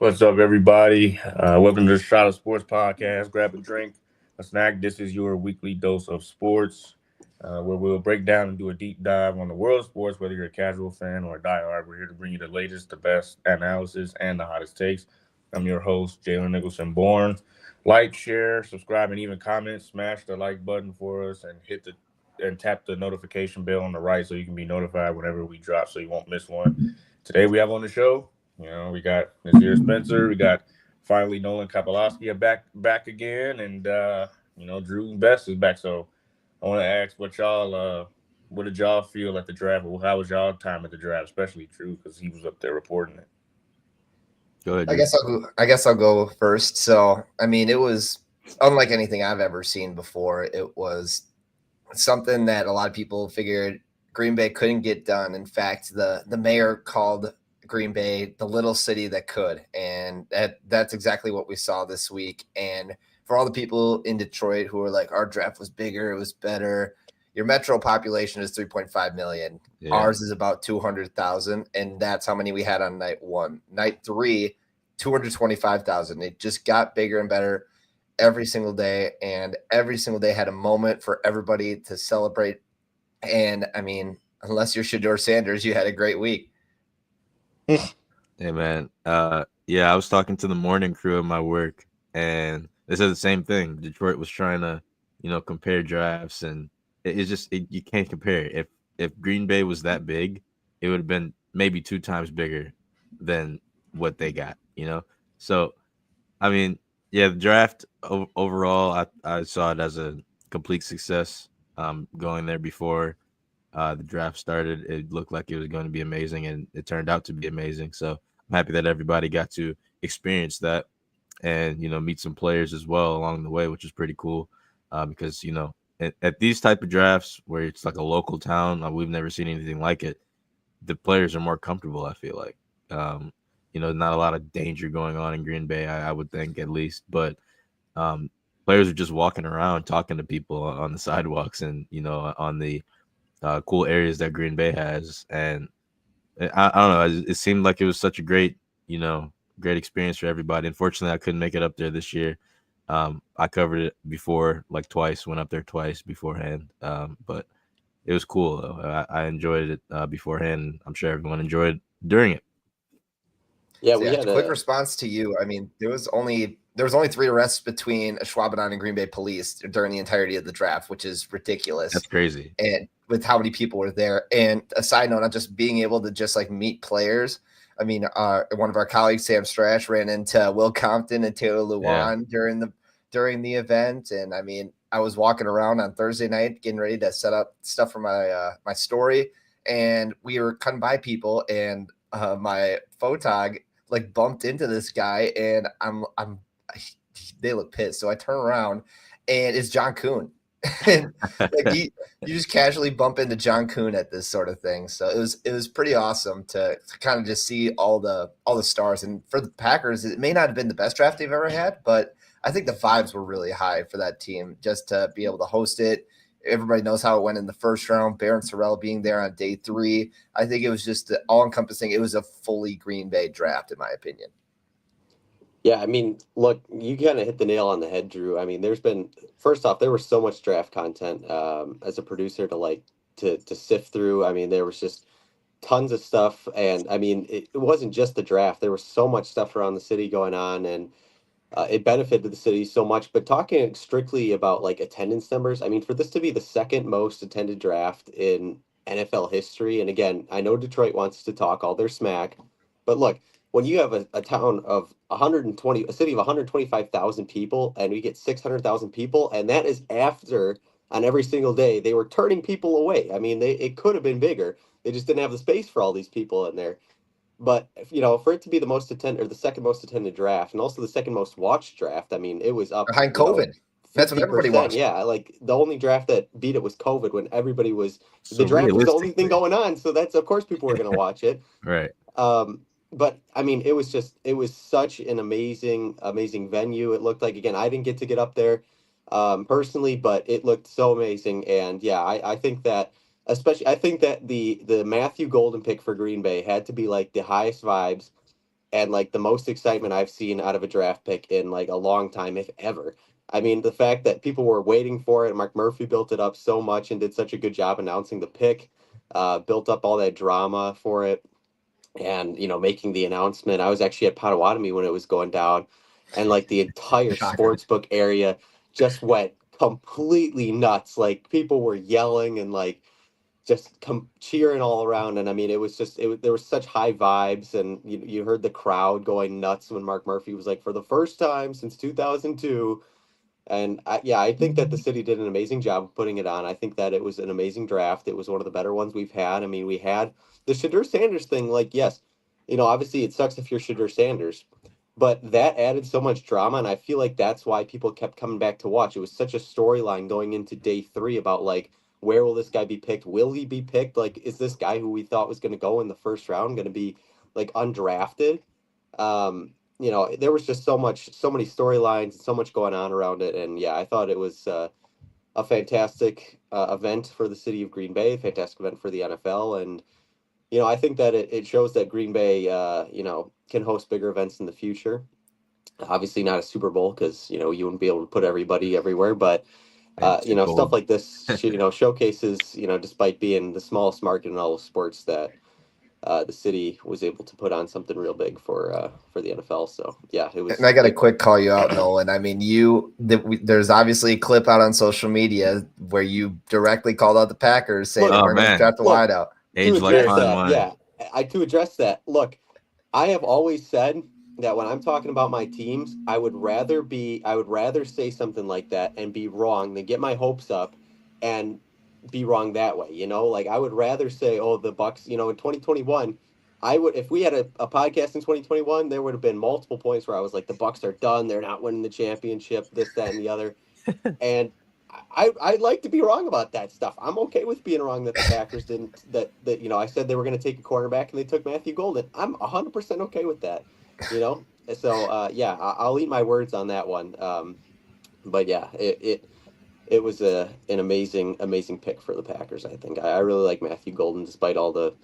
What's up, everybody? Welcome to the Shot of Sports podcast. Grab a drink, a snack. This is your weekly dose of sports, where we'll break down and do a deep dive on the world of sports. Whether you're a casual fan or a diehard, we're here to bring you the latest, the best analysis, and the hottest takes. I'm your host, Jalen Nicholson. Born, like, share, subscribe, and even comment. Smash the like button for us, and tap the notification bell on the right so you can be notified whenever we drop, so you won't miss one. Today we have on the show. We got Nazir Spencer. We got finally Nolan Kapolowski back again, and Drew Best is back. So I want to ask what did y'all feel at the draft? How was y'all time at the draft, especially Drew, because he was up there reporting it. Go ahead, I Drew. guess I'll go. I guess I'll go first. So, I mean, it was unlike anything I've ever seen before. It was something that a lot of people figured Green Bay couldn't get done. In fact, the mayor called Green Bay the little city that could, and that's exactly what we saw this week. And for all the people in Detroit who are like, our draft was bigger, it was better. Your metro population is 3.5 million. Yeah. Ours is about 200,000, and that's how many we had on night one. Night three, 225,000. It just got bigger and better every single day, and every single day had a moment for everybody to celebrate. And I mean, unless you're Shador Sanders, you had a great week. Hey man. Yeah, I was talking to the morning crew at my work, and they said the same thing. Detroit was trying to, compare drafts, and you can't compare. If Green Bay was that big, it would have been maybe 2 times bigger than what they got. So I mean, yeah, the draft overall, I saw it as a complete success. Going there before the draft started, it looked like it was going to be amazing, and it turned out to be amazing. So I'm happy that everybody got to experience that, and meet some players as well along the way, which is pretty cool. Because at these type of drafts where it's like a local town, we've never seen anything like it. The players are more comfortable, I feel like. Not a lot of danger going on in Green Bay, I would think, at least. But um, players are just walking around talking to people on the sidewalks, and on the cool areas that Green Bay has. And I don't know, it seemed like it was such a great experience for everybody. Unfortunately, I couldn't make it up there this year. I covered it before, like twice, went up there twice beforehand. But it was cool though. I enjoyed it beforehand. I'm sure everyone enjoyed during it. Yeah, So we had quick a response to you. I mean, there was only 3 arrests between Schwabenheim and Green Bay police during the entirety of the draft, which is ridiculous. That's crazy. And with how many people were there. And a side note, not just being able to just like meet players. I mean, one of our colleagues, Sam Strash, ran into Will Compton and Taylor Lewan during the event. And I mean, I was walking around on Thursday night getting ready to set up stuff for my story, and we were cutting by people, and my photog like bumped into this guy, and they look pissed. So I turn around, and it's John Kuhn. And like you just casually bump into John Kuhn at this sort of thing. So it was pretty awesome to kind of just see all the stars. And for the Packers, it may not have been the best draft they've ever had, but I think the vibes were really high for that team just to be able to host it. Everybody knows how it went in the first round. Baron Sorrell being there on day 3. I think it was just all encompassing. It was a fully Green Bay draft, in my opinion. Yeah, I mean, look, you kind of hit the nail on the head, Drew. I mean, first off, there was so much draft content as a producer to sift through. I mean, there was just tons of stuff, and I mean, it wasn't just the draft. There was so much stuff around the city going on, and it benefited the city so much. But talking strictly about like attendance numbers, I mean, for this to be the second most attended draft in NFL history, and again, I know Detroit wants to talk all their smack, but look, when you have a town of 120, a city of 125,000 people, and we get 600,000 people, and that is after on every single day they were turning people away. I mean, it could have been bigger. They just didn't have the space for all these people in there. But for it to be the most attended or the second most attended draft, and also the second most watched draft, I mean, it was up Behind COVID. That's what everybody 50%. watched. Yeah, like the only draft that beat it was COVID, when everybody was So the draft was the only thing realistically, going on. So that's, of course, people were going to watch it. right? But I mean, it was such an amazing venue. It looked like, again, I didn't get to get up there personally, but it looked so amazing. And yeah, I think that, especially, I think that the Matthew Golden pick for Green Bay had to be like the highest vibes and like the most excitement I've seen out of a draft pick in like a long time, if ever. I mean, the fact that people were waiting for it, Mark Murphy built it up so much and did such a good job announcing the pick, built up all that drama for it, and making the announcement. I was actually at Potawatomi when it was going down, and like the entire Shocker. sportsbook area just went completely nuts. Like people were yelling and like just cheering all around. And I mean, it was just there was such high vibes, and you heard the crowd going nuts when Mark Murphy was like, for the first time since 2002. And I think that the city did an amazing job of putting it on. I think that it was an amazing draft. It was one of the better ones we've had. I mean, we had the Shadur Sanders thing. Like, yes, obviously it sucks if you're Shadur Sanders, but that added so much drama, and I feel like that's why people kept coming back to watch. It was such a storyline going into day 3 about like, where will this guy be picked? Will he be picked? Like, is this guy who we thought was going to go in the first round going to be like undrafted? There was just so many storylines, so much going on around it. And yeah, I thought it was a fantastic event for the city of Green Bay, a fantastic event for the NFL. And, I think that it shows that Green Bay, can host bigger events in the future. Obviously not a Super Bowl because, you wouldn't be able to put everybody everywhere, but stuff like this, showcases, despite being the smallest market in all of sports, that the city was able to put on something real big for the NFL. So yeah, it was. And I got to quick call you out, Nolan. I mean, there's obviously a clip out on social media where you directly called out the Packers saying we're going to draft a wideout. Age like fine wine. To address that, look, I have always said that when I'm talking about my teams, I would rather say something like that and be wrong than get my hopes up and be wrong that way. Like I would rather say, oh, the Bucks, in 2021, if we had a podcast in 2021, there would have been multiple points where I was like, the Bucks are done. They're not winning the championship, this, that, and the other. And I'd like to be wrong about that stuff. I'm okay with being wrong that the Packers didn't, that I said they were going to take a cornerback and they took Matthew Golden. I'm 100% okay with that, So, I'll eat my words on that one. But yeah, it was an amazing pick for the Packers. I think I really like Matthew Golden, despite all the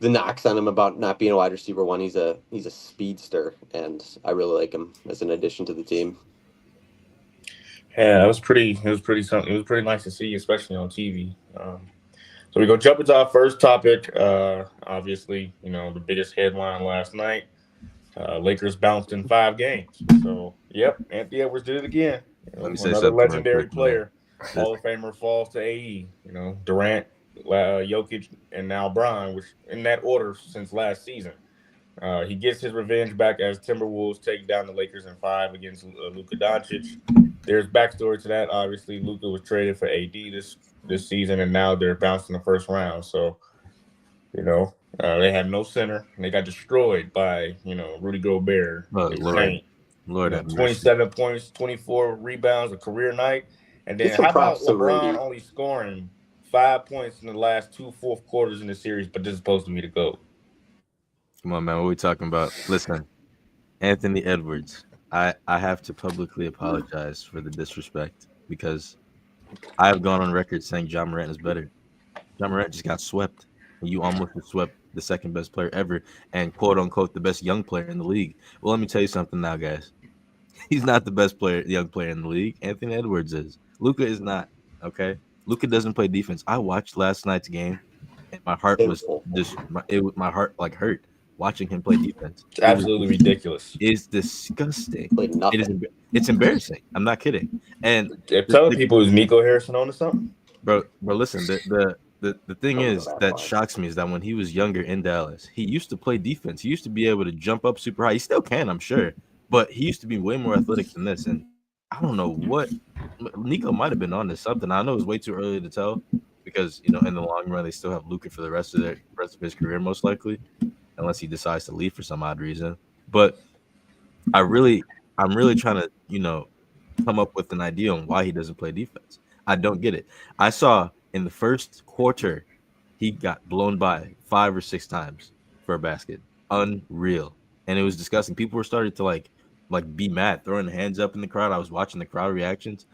knocks on him about not being a wide receiver one. He's a speedster, and I really like him as an addition to the team. Yeah, it was pretty something. It was pretty nice to see, especially on TV. So we're gonna jump into our first topic. Obviously, the biggest headline last night. Lakers bounced in 5 games. So, yep, Anthony Edwards did it again. Another legendary player, Hall of Famer, falls to AE. Durant, Jokic, and now Bron, which in that order since last season. He gets his revenge back as Timberwolves take down the Lakers in 5 against Luka Doncic. There's backstory to that. Obviously, Luka was traded for AD this season, and now they're bounced in the first round. So, they had no center, and they got destroyed by, Rudy Gobert. Lord, 27 points, 24 rebounds, a career night. And then how about LeBron only scoring 5 points in the last 2 fourth quarters in the series, but this is supposed to be the GOAT? Come on, man. What are we talking about? Listen, Anthony Edwards, I have to publicly apologize for the disrespect because I have gone on record saying Ja Morant is better. Ja Morant just got swept. You almost swept the second best player ever and quote unquote the best young player in the league. Well, let me tell you something now, guys. He's not the best young player in the league. Anthony Edwards is. Luka is not. Okay, Luka doesn't play defense. I watched last night's game, and my heart was just my heart like hurt watching him play defense. It's absolutely ridiculous. It's disgusting. It's embarrassing. I'm not kidding. And they're telling people is Nico Harrison on or something, bro. Listen, the thing is that shocks me is that when he was younger in Dallas, he used to play defense. He used to be able to jump up super high. He still can, I'm sure, but he used to be way more athletic than this. And I don't know what Nico might have been on to something. I know it's way too early to tell because in the long run they still have Luka for the rest of his career most likely, unless he decides to leave for some odd reason. But I'm really trying to come up with an idea on why he doesn't play defense. I don't get it. I saw in the first quarter, he got blown by 5 or 6 times for a basket. Unreal. And it was disgusting. People were starting to like be mad, throwing hands up in the crowd. I was watching the crowd reactions,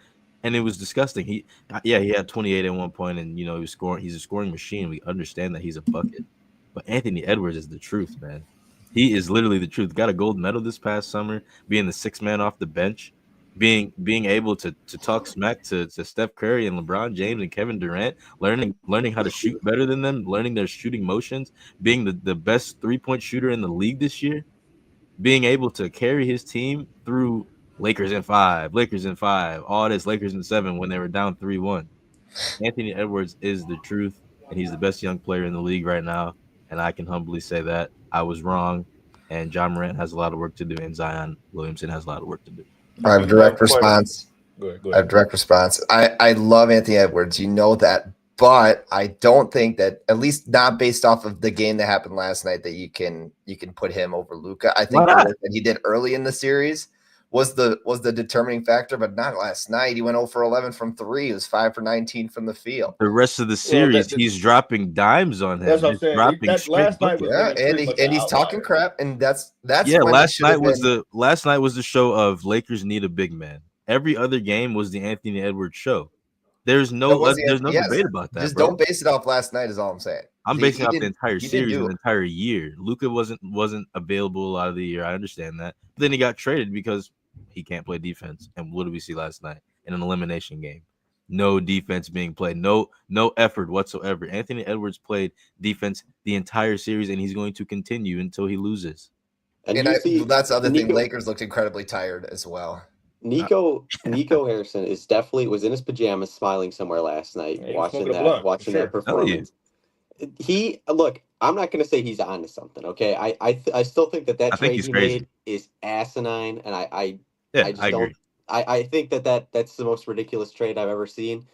and it was disgusting. He had 28 at one point, and he was scoring. He's a scoring machine. We understand that he's a bucket. But Anthony Edwards is the truth, man. He is literally the truth. Got a gold medal this past summer, being the sixth man off the bench, being able to talk smack to Steph Curry and LeBron James and Kevin Durant, learning how to shoot better than them, learning their shooting motions, being the best 3-point shooter in the league this year, being able to carry his team through Lakers in 5, all this Lakers in 7 when they were down 3-1. Anthony Edwards is the truth, and he's the best young player in the league right now. And I can humbly say that I was wrong. And John Morant has a lot of work to do, and Zion Williamson has a lot of work to do. I have a direct response. Go ahead. I have direct response. I love Anthony Edwards. You know that. But I don't think that, at least not based off of the game that happened last night, that you can put him over Luka. I think the work that he did early in the series was the determining factor, but not last night. He went 0 for 11 from 3. He was 5 for 19 from the field. The rest of the series, he's dropping dimes on him. That's what I'm saying. Last night was and he's talking crap, and that's yeah. Last night was the show of Lakers need a big man. Every other game was the Anthony Edwards show. There's no debate about that. Just don't base it off last night. Is all I'm saying. I'm basing off the entire series, the entire year. Luka wasn't available a lot of the year. I understand that. But then he got traded because he can't play defense. And what did we see last night in an elimination game? No defense being played. No effort whatsoever. Anthony Edwards played defense the entire series, and he's going to continue until he loses. And that's the other thing. Lakers looked incredibly tired as well. Nico Harrison was in his pajamas smiling somewhere last night, watching that performance. I'm not going to say he's on to something. Okay. I still think that trade he made is asinine. And I think that's the most ridiculous trade I've ever seen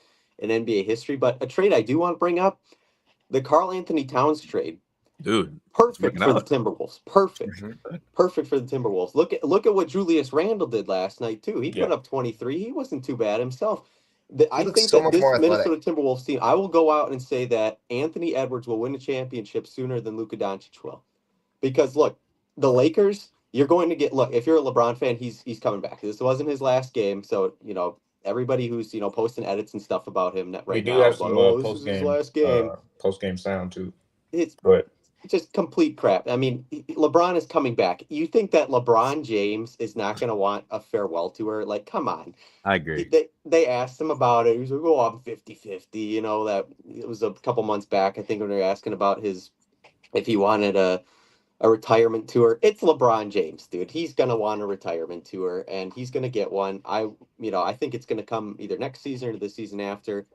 in NBA history. But a trade I do want to bring up, the Karl Anthony Towns trade. Dude, perfect for the Timberwolves. Perfect for the Timberwolves. Look at what Julius Randle did last night too. He put up 23. He wasn't too bad himself. I think that this Minnesota Timberwolves team, I will go out and say that Anthony Edwards will win a championship sooner than Luka Doncic will. Because look, the Lakers, you're going to get if you're a LeBron fan, he's coming back. This wasn't his last game, so everybody who's posting edits and stuff about him right now. Have some post game sound too. It's just complete crap. I mean, LeBron is coming back. You think that LeBron James is not going to want a farewell tour? Like, come on. I agree. They asked him about it. He was like, oh, I'm 50-50. That it was a couple months back, I think, when they were asking about if he wanted a retirement tour. It's LeBron James, dude. He's going to want a retirement tour, and he's going to get one. I think it's going to come either next season or the season after.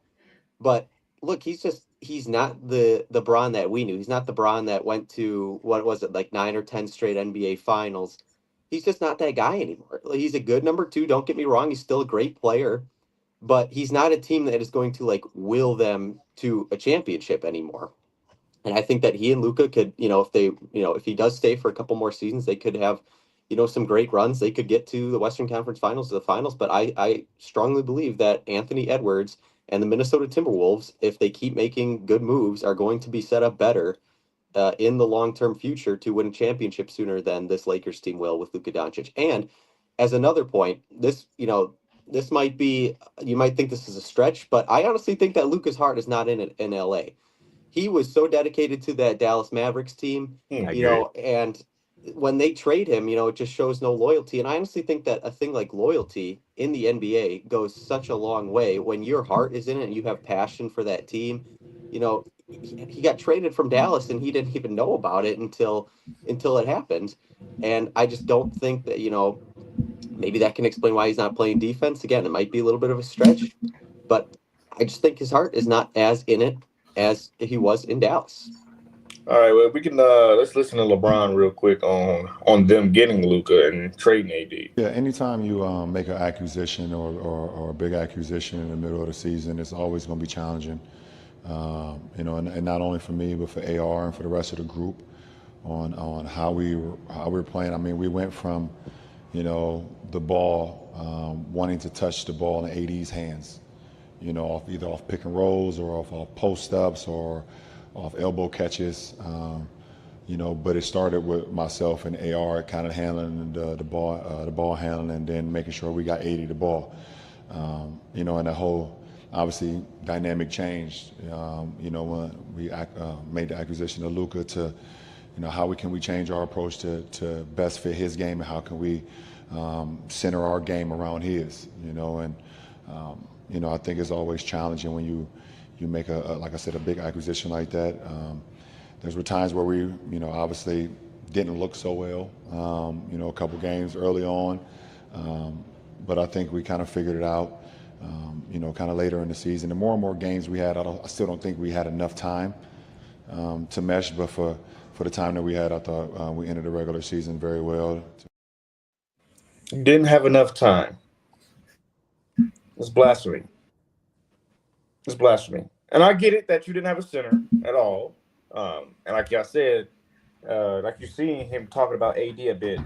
But look, he's not the Bron that we knew. He's not the Bron that went to, what was it, like 9 or 10 straight NBA finals. He's just not that guy anymore. He's a good number 2. Don't get me wrong. He's still a great player, but he's not a team that is going to will them to a championship anymore. And I think that he and Luka could, if he does stay for a couple more seasons, they could have, some great runs. They could get to the Western Conference Finals, to the finals. But I strongly believe that Anthony Edwards and the Minnesota Timberwolves, if they keep making good moves, are going to be set up better in the long-term future to win a championship sooner than this Lakers team will with Luka Doncic. And as another point, this might be, you might think this is a stretch, but I honestly think that Luka's heart is not in LA. He was so dedicated to that Dallas Mavericks team, and when they trade him, it just shows no loyalty. And I honestly think that a thing like loyalty in the NBA goes such a long way. When your heart is in it and you have passion for that team, he got traded from Dallas and he didn't even know about it until it happened. And I just don't think that, maybe that can explain why he's not playing defense. Again, it might be a little bit of a stretch, but I just think his heart is not as in it as he was in Dallas. All right, well, we can let's listen to LeBron real quick on them getting Luka and trading AD. Yeah, anytime you make an acquisition or a big acquisition in the middle of the season, it's always going to be challenging. And not only for me, but for AR and for the rest of the group on how we're playing. I mean, we went from, the ball wanting to touch the ball in AD's hands, either off pick and rolls or off post ups or off elbow catches, but it started with myself and AR kind of handling the ball handling, and then making sure we got AD the ball, and the whole obviously dynamic changed, when we made the acquisition of Luka to, how can we change our approach to best fit his game, and how can we center our game around his, and I think it's always challenging when you make like I said, a big acquisition like that. There's were times where we, obviously didn't look so well, a couple games early on, but I think we kind of figured it out, kind of later in the season. The more and more games we had, I still don't think we had enough time to mesh, but for the time that we had, I thought we ended the regular season very well. Didn't have enough time. It's blasphemy. It's blasphemy. And I get it that you didn't have a center at all. And like I said, like you're seeing him talking about AD a bit,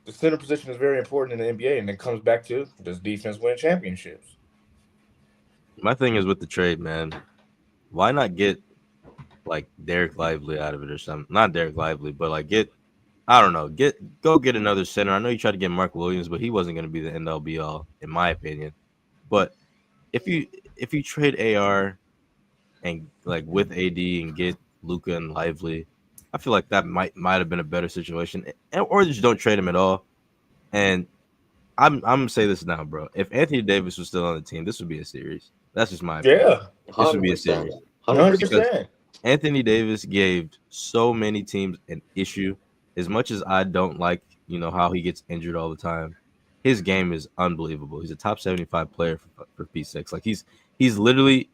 the center position is very important in the NBA, and it comes back to, does defense win championships? My thing is with the trade, man, why not get like Derek Lively out of it or something? Not Derek Lively, but like go get another center. I know you tried to get Mark Williams, but he wasn't going to be the end all be all, in my opinion. But if you trade AR and like with AD and get Luka and Lively, I feel like that might have been a better situation, or just don't trade him at all. And I'm gonna say this now, bro. If Anthony Davis was still on the team, this would be a series. That's just my opinion. Yeah, This would be a series. 100%. Anthony Davis gave so many teams an issue. As much as I don't like, how he gets injured all the time, his game is unbelievable. He's a top 75 player for P6. Like he's literally,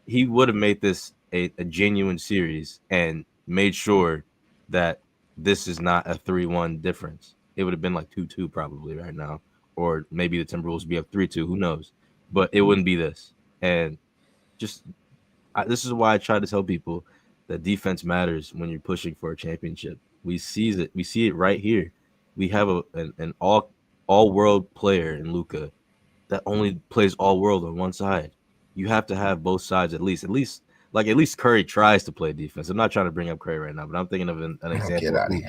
he would have made this a genuine series and made sure that this is not a 3-1 difference. It would have been like 2-2 probably right now, or maybe the Timberwolves would be up 3-2. Who knows? But it wouldn't be this. And this is why I try to tell people that defense matters when you're pushing for a championship. We see it right here. We have an all world player in Luka that only plays all world on one side. You have to have both sides at least Curry tries to play defense. I'm not trying to bring up Curry right now, but I'm thinking of an example. Get out of I'm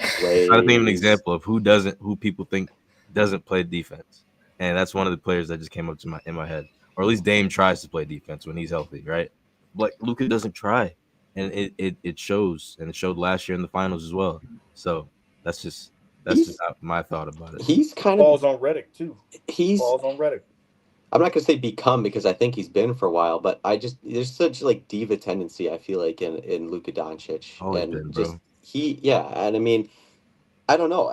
trying to think of an example of who people think doesn't play defense, and that's one of the players that just came up in my head. Or at least Dame tries to play defense when he's healthy, right? But Luka doesn't try, and it shows, and it showed last year in the finals as well. So that's just my thought about it. He's kind Balls of on Redick too. he's Balls on Redick. I'm not gonna say become, because I think he's been for a while, but there's such like diva tendency, I feel like, in Luka Doncic. Always And been, bro. just and I mean, I don't know.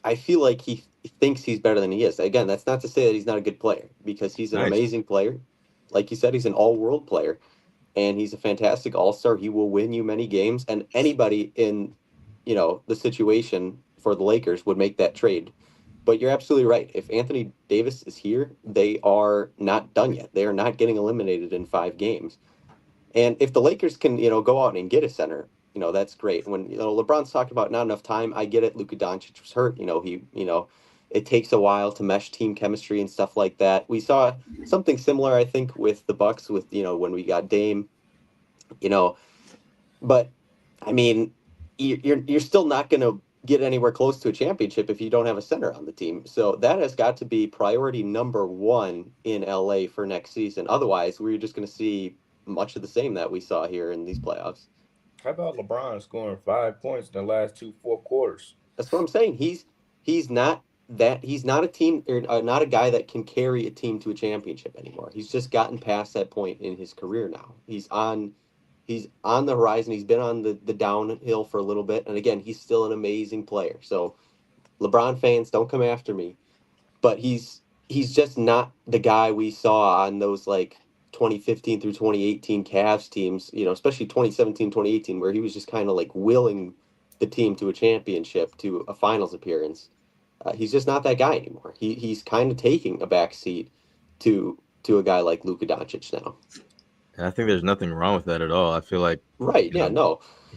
I feel like he thinks he's better than he is. Again, that's not to say that he's not a good player, because he's an Nice. amazing player. Like you said, he's an all-world player, and he's a fantastic all-star. He will win you many games, and anybody in, the situation for the Lakers would make that trade. But you're absolutely right. If Anthony Davis is here, they are not done yet. They are not getting eliminated in 5 games. And if the Lakers can, go out and get a center, that's great. When, LeBron's talked about not enough time, I get it. Luka Doncic was hurt. It takes a while to mesh team chemistry and stuff like that. We saw something similar, I think, with the Bucks with, when we got Dame, but I mean, you're still not going to get anywhere close to a championship if you don't have a center on the team. So that has got to be priority number 1 in LA for next season. Otherwise, we're just going to see much of the same that we saw here in these playoffs. How about LeBron scoring 5 points in the last 2 fourth quarters? That's what I'm saying. He's not a team, or not a guy that can carry a team to a championship anymore. He's just gotten past that point in his career now. He's on the horizon. He's been on the downhill for a little bit. And again, he's still an amazing player. So LeBron fans, don't come after me. But he's just not the guy we saw on those like 2015 through 2018 Cavs teams, especially 2017, 2018, where he was just kind of like willing the team to a championship, to a finals appearance. He's just not that guy anymore. He's kind of taking a back seat to a guy like Luka Doncic now. And I think there's nothing wrong with that at all. I feel like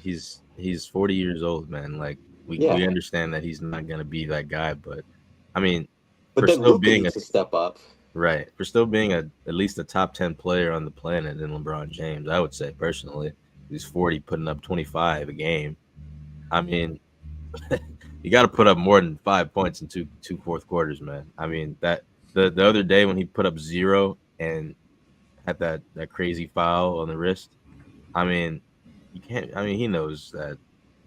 he's 40 years old, man. Like we understand that he's not gonna be that guy, but I mean, but then Luka needs to step up. Right. For still being at least a top 10 player on the planet in LeBron James, I would say personally, he's 40 putting up 25 a game. I mean, you got to put up more than 5 points in two fourth quarters, man. I mean, that the other day when he put up 0 and had that crazy foul on the wrist, I mean, you can't. I mean, he knows that.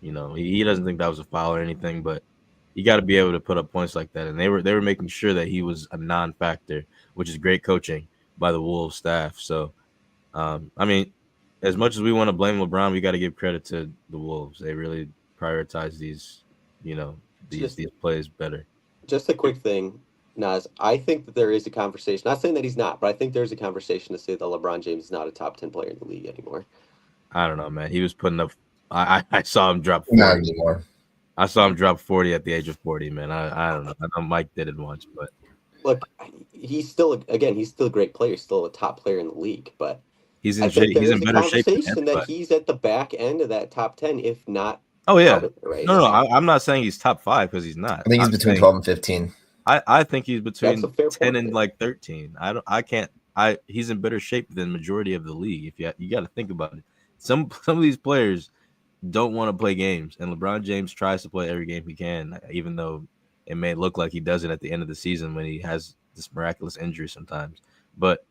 He doesn't think that was a foul or anything, but you got to be able to put up points like that. And they were making sure that he was a non-factor, which is great coaching by the Wolves staff. So, I mean, as much as we want to blame LeBron, we got to give credit to the Wolves. They really prioritize these, these plays better. Just a quick thing, Nas. I think that there is a conversation. Not saying that he's not, but I think there's a conversation to say that LeBron James is not a top 10 player in the league anymore. I don't know, man. He was putting up. I saw him drop 40. Not anymore. I saw him drop 40 at the age of 40, man. I don't know. I know Mike did it once, but look, he's still a great player, still a top player in the league, but he's I in think he's in there's a better shape. conversation that he's at the back end of that top 10, if not. Oh yeah, out of it right no, now. I'm not saying he's top 5 because he's not. I think he's between 12 and 15. I think he's between That's a fair 10 point, and man. like 13. He's in better shape than majority of the league. If you got to think about it. Some of these players don't want to play games, and LeBron James tries to play every game he can, even though it may look like he does it at the end of the season when he has this miraculous injury sometimes. But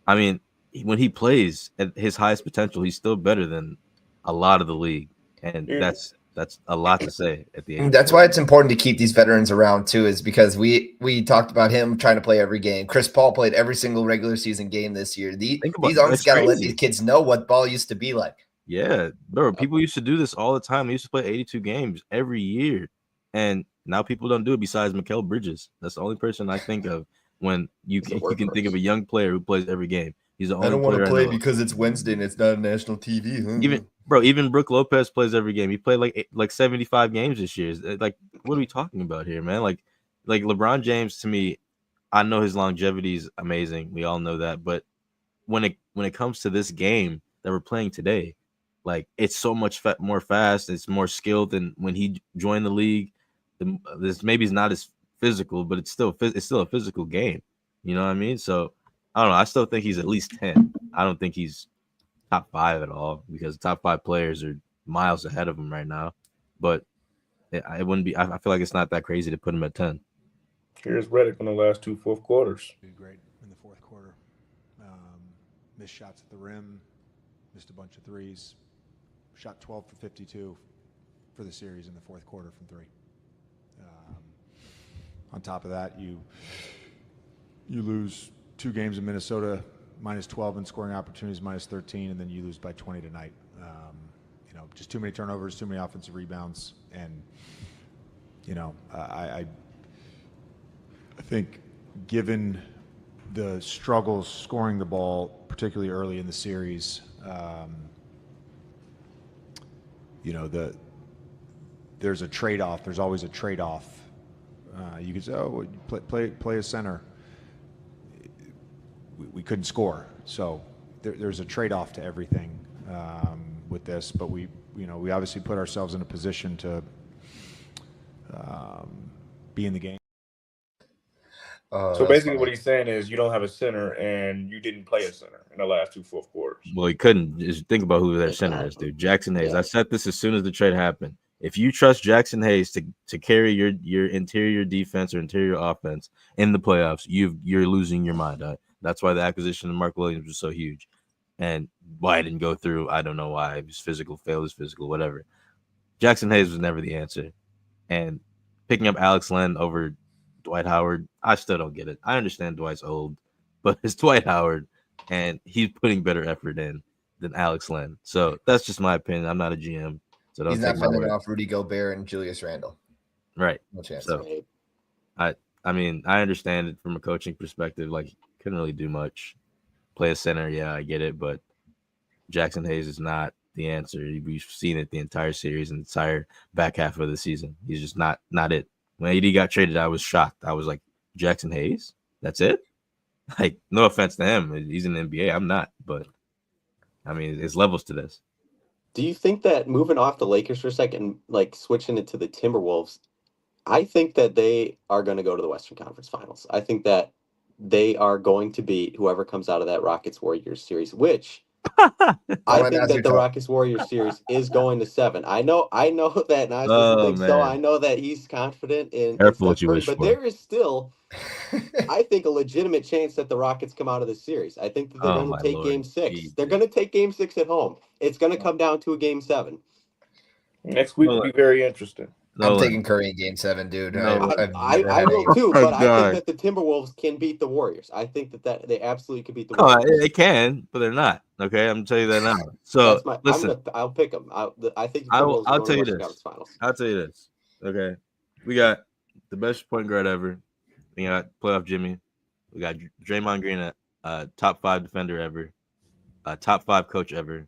I mean, when he plays at his highest potential, he's still better than a lot of the league, and that's a lot to say at the end. That's why it's important to keep these veterans around too, is because we talked about him trying to play every game. Chris Paul played every single regular season game this year. These owners got to let these kids know what ball used to be like. Yeah, bro. People used to do this all the time. They used to play 82 games every year, and now people don't do it. Besides Mikal Bridges, that's the only person I think of when you can think of a young player who plays every game. He's the only. I don't want to play because it's Wednesday and it's not national TV. Even Brook Lopez plays every game. He played like 75 games this year. Like, what are we talking about here, man? Like LeBron James, to me, I know his longevity is amazing. We all know that, but when it comes to this game that we're playing today, like, it's so much more fast. It's more skilled than when he joined the league. This maybe is not as physical, but it's still a physical game. You know what I mean? So I don't know. I still think he's at least 10. I don't think he's top 5 at all, because top 5 players are miles ahead of him right now. But it wouldn't be. I feel like it's not that crazy to put him at 10. Here's Redick in the last 2 fourth quarters. Did great in the fourth quarter. Missed shots at the rim, missed a bunch of threes. Shot 12 for 52 for the series in the fourth quarter from 3. On top of that, you lose 2 games in Minnesota, minus 12 in scoring opportunities, minus 13, and then you lose by 20 tonight. Just too many turnovers, too many offensive rebounds, and I think given the struggles scoring the ball, particularly early in the series. There's a trade-off. There's always a trade-off. You could say, "Oh, play a center." We couldn't score, so there's a trade-off to everything with this. But we obviously put ourselves in a position to be in the game. So basically, what he's saying is you don't have a center, and you didn't play a center in the last 2 fourth quarters. Well, he couldn't. Just think about who their center is, dude. Jackson Hayes. Yeah. I said this as soon as the trade happened. If you trust Jackson Hayes to carry your interior defense or interior offense in the playoffs, you're losing your mind. That's why the acquisition of Mark Williams was so huge, and why it didn't go through. I don't know why. It was physical, failed his physical, whatever. Jackson Hayes was never the answer, and picking up Alex Len over Dwight Howard, I still don't get it. I understand Dwight's old, but it's Dwight Howard, and he's putting better effort in than Alex Len. So that's just my opinion. I'm not a GM, so don't He's not take my fending word. off Rudy Gobert and Julius Randle. Right. No chance. So I mean, I understand it from a coaching perspective. Like, couldn't really do much. Play a center, yeah, I get it, but Jackson Hayes is not the answer. We've seen it the entire series and the entire back half of the season. He's just not it. When AD got traded, I was shocked. I was like, Jackson Hayes? That's it? Like, no offense to him. He's in the NBA. I'm not. But, I mean, there's levels to this. Do you think that moving off the Lakers for a second, like switching it to the Timberwolves, I think that they are going to go to the Western Conference Finals. I think that they are going to beat whoever comes out of that Rockets-Warriors series, which I Roland, think that's that your the call. Rockets Warriors series is going to 7. I know that Nas doesn't Oh think so. man, I know that he's confident in careful Steph what you Curry, wish but for. there is still, I think, a legitimate chance that the Rockets come out of this series. I think that they're Oh going my to take Lord, Game 6. Jesus. They're going to take Game 6 at home. It's going to come down to a Game 7. Next week will be very interesting. I'm Nolan. taking Curry in Game 7, dude. No, I will too, Oh, but I God. think that the Timberwolves can beat the Warriors. I think that they absolutely can beat the No, Warriors. they can, but they're not. Okay, I'm telling you that now. So That's my. listen, I'll pick them. I think the I'll Timberwolves are going tell to you the Western this. Conference Finals. I'll tell you this. Okay, we got the best point guard ever. We got playoff Jimmy. We got Draymond Green, top 5 defender ever, top 5 coach ever,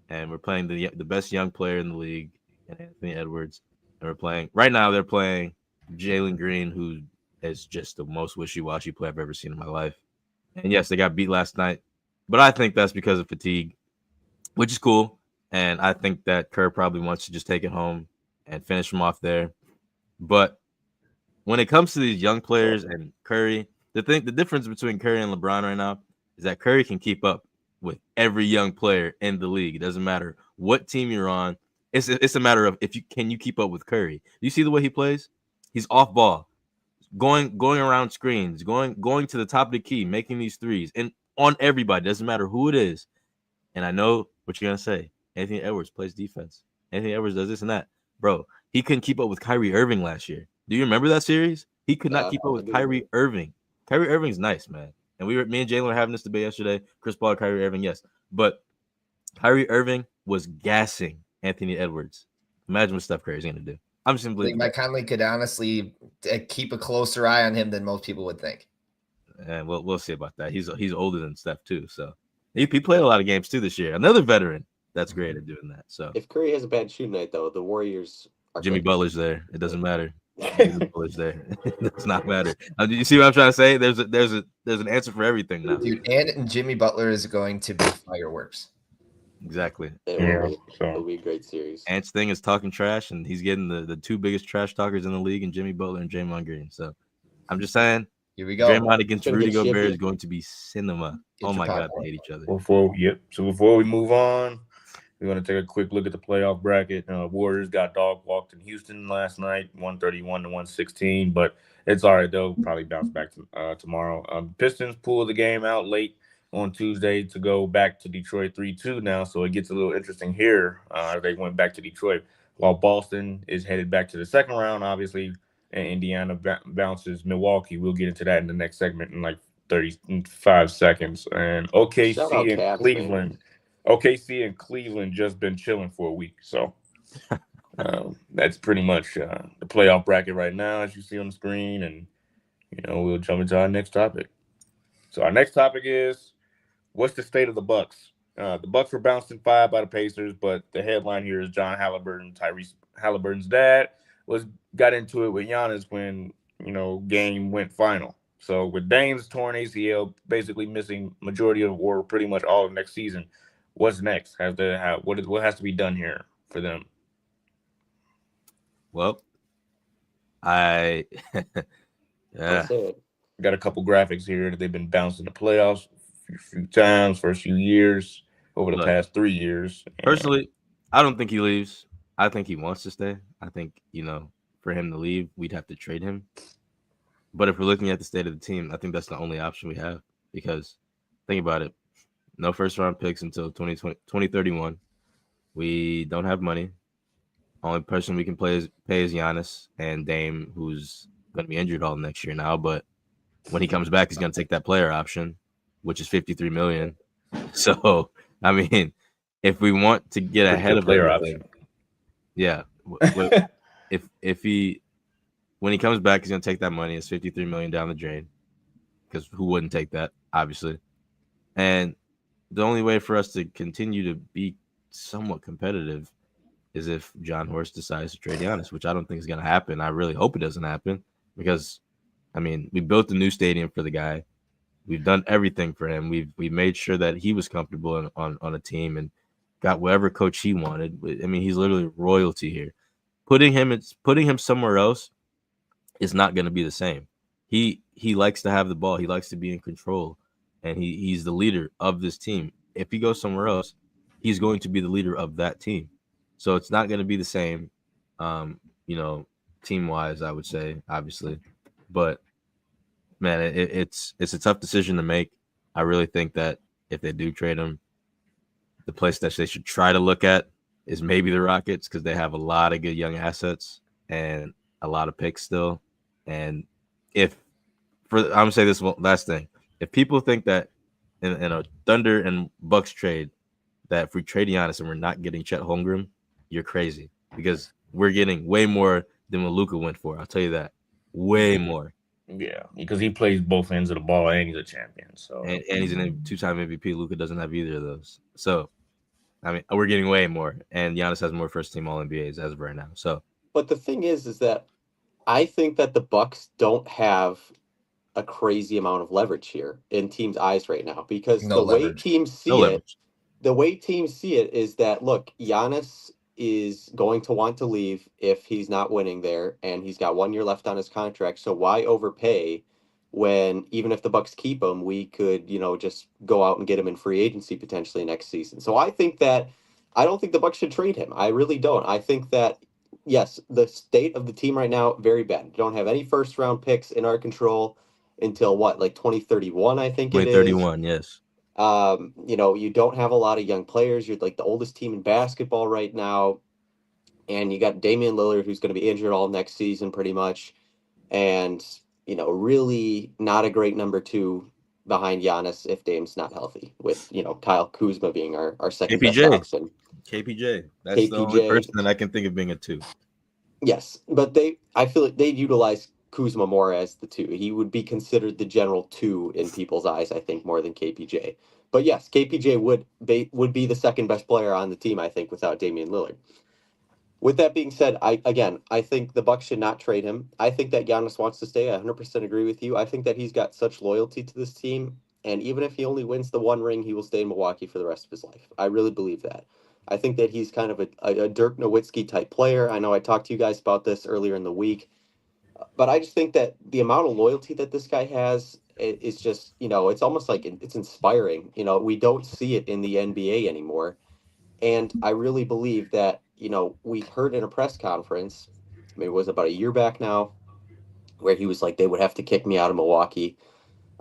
and we're playing the best young player in the league, Anthony Edwards. And we're playing right now. They're playing Jalen Green, who is just the most wishy-washy player I've ever seen in my life. And yes, they got beat last night, but I think that's because of fatigue, which is cool. And I think that Kerr probably wants to just take it home and finish them off there. But when it comes to these young players and Curry, the difference between Curry and LeBron right now is that Curry can keep up with every young player in the league. It doesn't matter what team you're on. It's a matter of if you can keep up with Curry. You see the way he plays? He's off ball, going around screens, going to the top of the key, making these threes, and on everybody. Doesn't matter who it is. And I know what you're gonna say. Anthony Edwards plays defense. Anthony Edwards does this and that, bro. He couldn't keep up with Kyrie Irving last year. Do you remember that series? He could not keep up with Kyrie Irving. Kyrie Irving's nice, man. And me and Jalen were having this debate yesterday. Chris Paul, Kyrie Irving, yes, but Kyrie Irving was gassing Anthony Edwards. Imagine what Steph Curry's gonna do. I'm I simply think Mike Conley could honestly keep a closer eye on him than most people would think. and we'll see about that. He's older than Steph too, so he played a lot of games too this year. Another veteran that's great at doing that. So If Curry has a bad shooting night, though, the Warriors are Jimmy good. Butler's there. It doesn't matter. Jimmy Butler's there. It does not matter. You see what I'm trying to say? There's an answer for everything now. Dude, and Jimmy Butler is going to be fireworks. Exactly. It'll be a great series. Ant's thing is talking trash, and he's getting the 2 biggest trash talkers in the league, and Jimmy Butler and Draymond Green. So I'm just saying, Here we go. Draymond against Gonna Rudy get Gobert chippy. is going to be cinema. Get Oh your my God, popcorn. they hate each other. Before we move on, we're going to take a quick look at the playoff bracket. Warriors got dog walked in Houston last night, 131 to 116, but it's all right. They'll probably bounce back tomorrow. Pistons pulled the game out late on Tuesday to go back to Detroit 3-2 now, so it gets a little interesting here. They went back to Detroit, while Boston is headed back to the second round, obviously, and Indiana bounces Milwaukee. We'll get into that in the next segment in like 35 seconds. And Shout out OKC and Cavs, Cleveland. man. OKC and Cleveland just been chilling for a week, so that's pretty much the playoff bracket right now, as you see on the screen. And we'll jump into our next topic. So our next topic is, what's the state of the Bucks? The Bucks were bounced in 5 by the Pacers, but the headline here is John Halliburton, Tyrese Halliburton's dad, got into it with Giannis when game went final. So with Dame's torn ACL, basically missing majority of or pretty much all of next season, what's next? What has to be done here for them? Well, yeah. I'll say it. Got a couple graphics here that they've been bounced in the playoffs a few times, first few years, over the past 3 years. Personally, I don't think he leaves. I think he wants to stay. I think, for him to leave, we'd have to trade him. But if we're looking at the state of the team, I think that's the only option we have. Because think about it. No first-round picks until 2031. We don't have money. Only person we can pay is Giannis and Dame, who's going to be injured all next year now. But when he comes back, he's going to take that player option, which is $53 million. So, I mean, if we want to get ahead of player everything, option. Yeah. if he, when he comes back, he's going to take that money. It's $53 million down the drain, because who wouldn't take that, obviously? And the only way for us to continue to be somewhat competitive is if John Horst decides to trade Giannis, which I don't think is going to happen. I really hope it doesn't happen, because, I mean, we built a new stadium for the guy. We've done everything for him. We've made sure that he was comfortable on a team and got whatever coach he wanted. I mean, he's literally royalty here. Putting him somewhere else is not going to be the same. He likes to have the ball. He likes to be in control, and he's the leader of this team. if he goes somewhere else, he's going to be the leader of that team. So it's not going to be the same, team wise, I would say, obviously. But man, it's a tough decision to make. I really think that if they do trade him, the place that they should try to look at is maybe the Rockets, because they have a lot of good young assets and a lot of picks still. And I'm gonna say this last thing: if people think that in a Thunder and Bucks trade, that if we trade Giannis and we're not getting Chet Holmgren, you're crazy, because we're getting way more than what Luka went for. I'll tell you that, way more. Yeah, because he plays both ends of the ball and he's a champion. So And he's a two-time MVP. Luka doesn't have either of those. So, I mean, we're getting way more. And Giannis has more first-team All-NBAs as of right now. So, But the thing is that I think that the Bucks don't have a crazy amount of leverage here in teams' eyes right now, because No leverage. the way teams see it is that, look, Giannis is going to want to leave if he's not winning there, and he's got 1 year left on his contract. So why overpay when, even if the Bucks keep him, we could, just go out and get him in free agency potentially next season. So I don't think the Bucks should trade him. I really don't. I think that, yes, the state of the team right now, very bad. You don't have any first round picks in our control until 2031, I think it is. 2031, yes. You don't have a lot of young players. You're like the oldest team in basketball right now. And you got Damian Lillard, who's going to be injured all next season pretty much. And, really not a great number 2 behind Giannis if Dame's not healthy, with, Kyle Kuzma being our second best KPJ. option. KPJ. That's the only person that I can think of being a 2. Yes, but I feel like they'd utilize Kuzma more as the 2. He would be considered the general 2 in people's eyes, I think, more than KPJ. But yes, KPJ would be the second best player on the team, I think, without Damian Lillard. With that being said, I think the Bucks should not trade him. I think that Giannis wants to stay. I 100% agree with you. I think that he's got such loyalty to this team, and even if he only wins the 1 ring, he will stay in Milwaukee for the rest of his life. I really believe that. I think that he's kind of a Dirk Nowitzki type player. I know I talked to you guys about this earlier in the week, but I just think that the amount of loyalty that this guy has is just, it's almost like it's inspiring. We don't see it in the NBA anymore. And I really believe that, we heard in a press conference, maybe it was about a year back now, where he was like, they would have to kick me out of Milwaukee.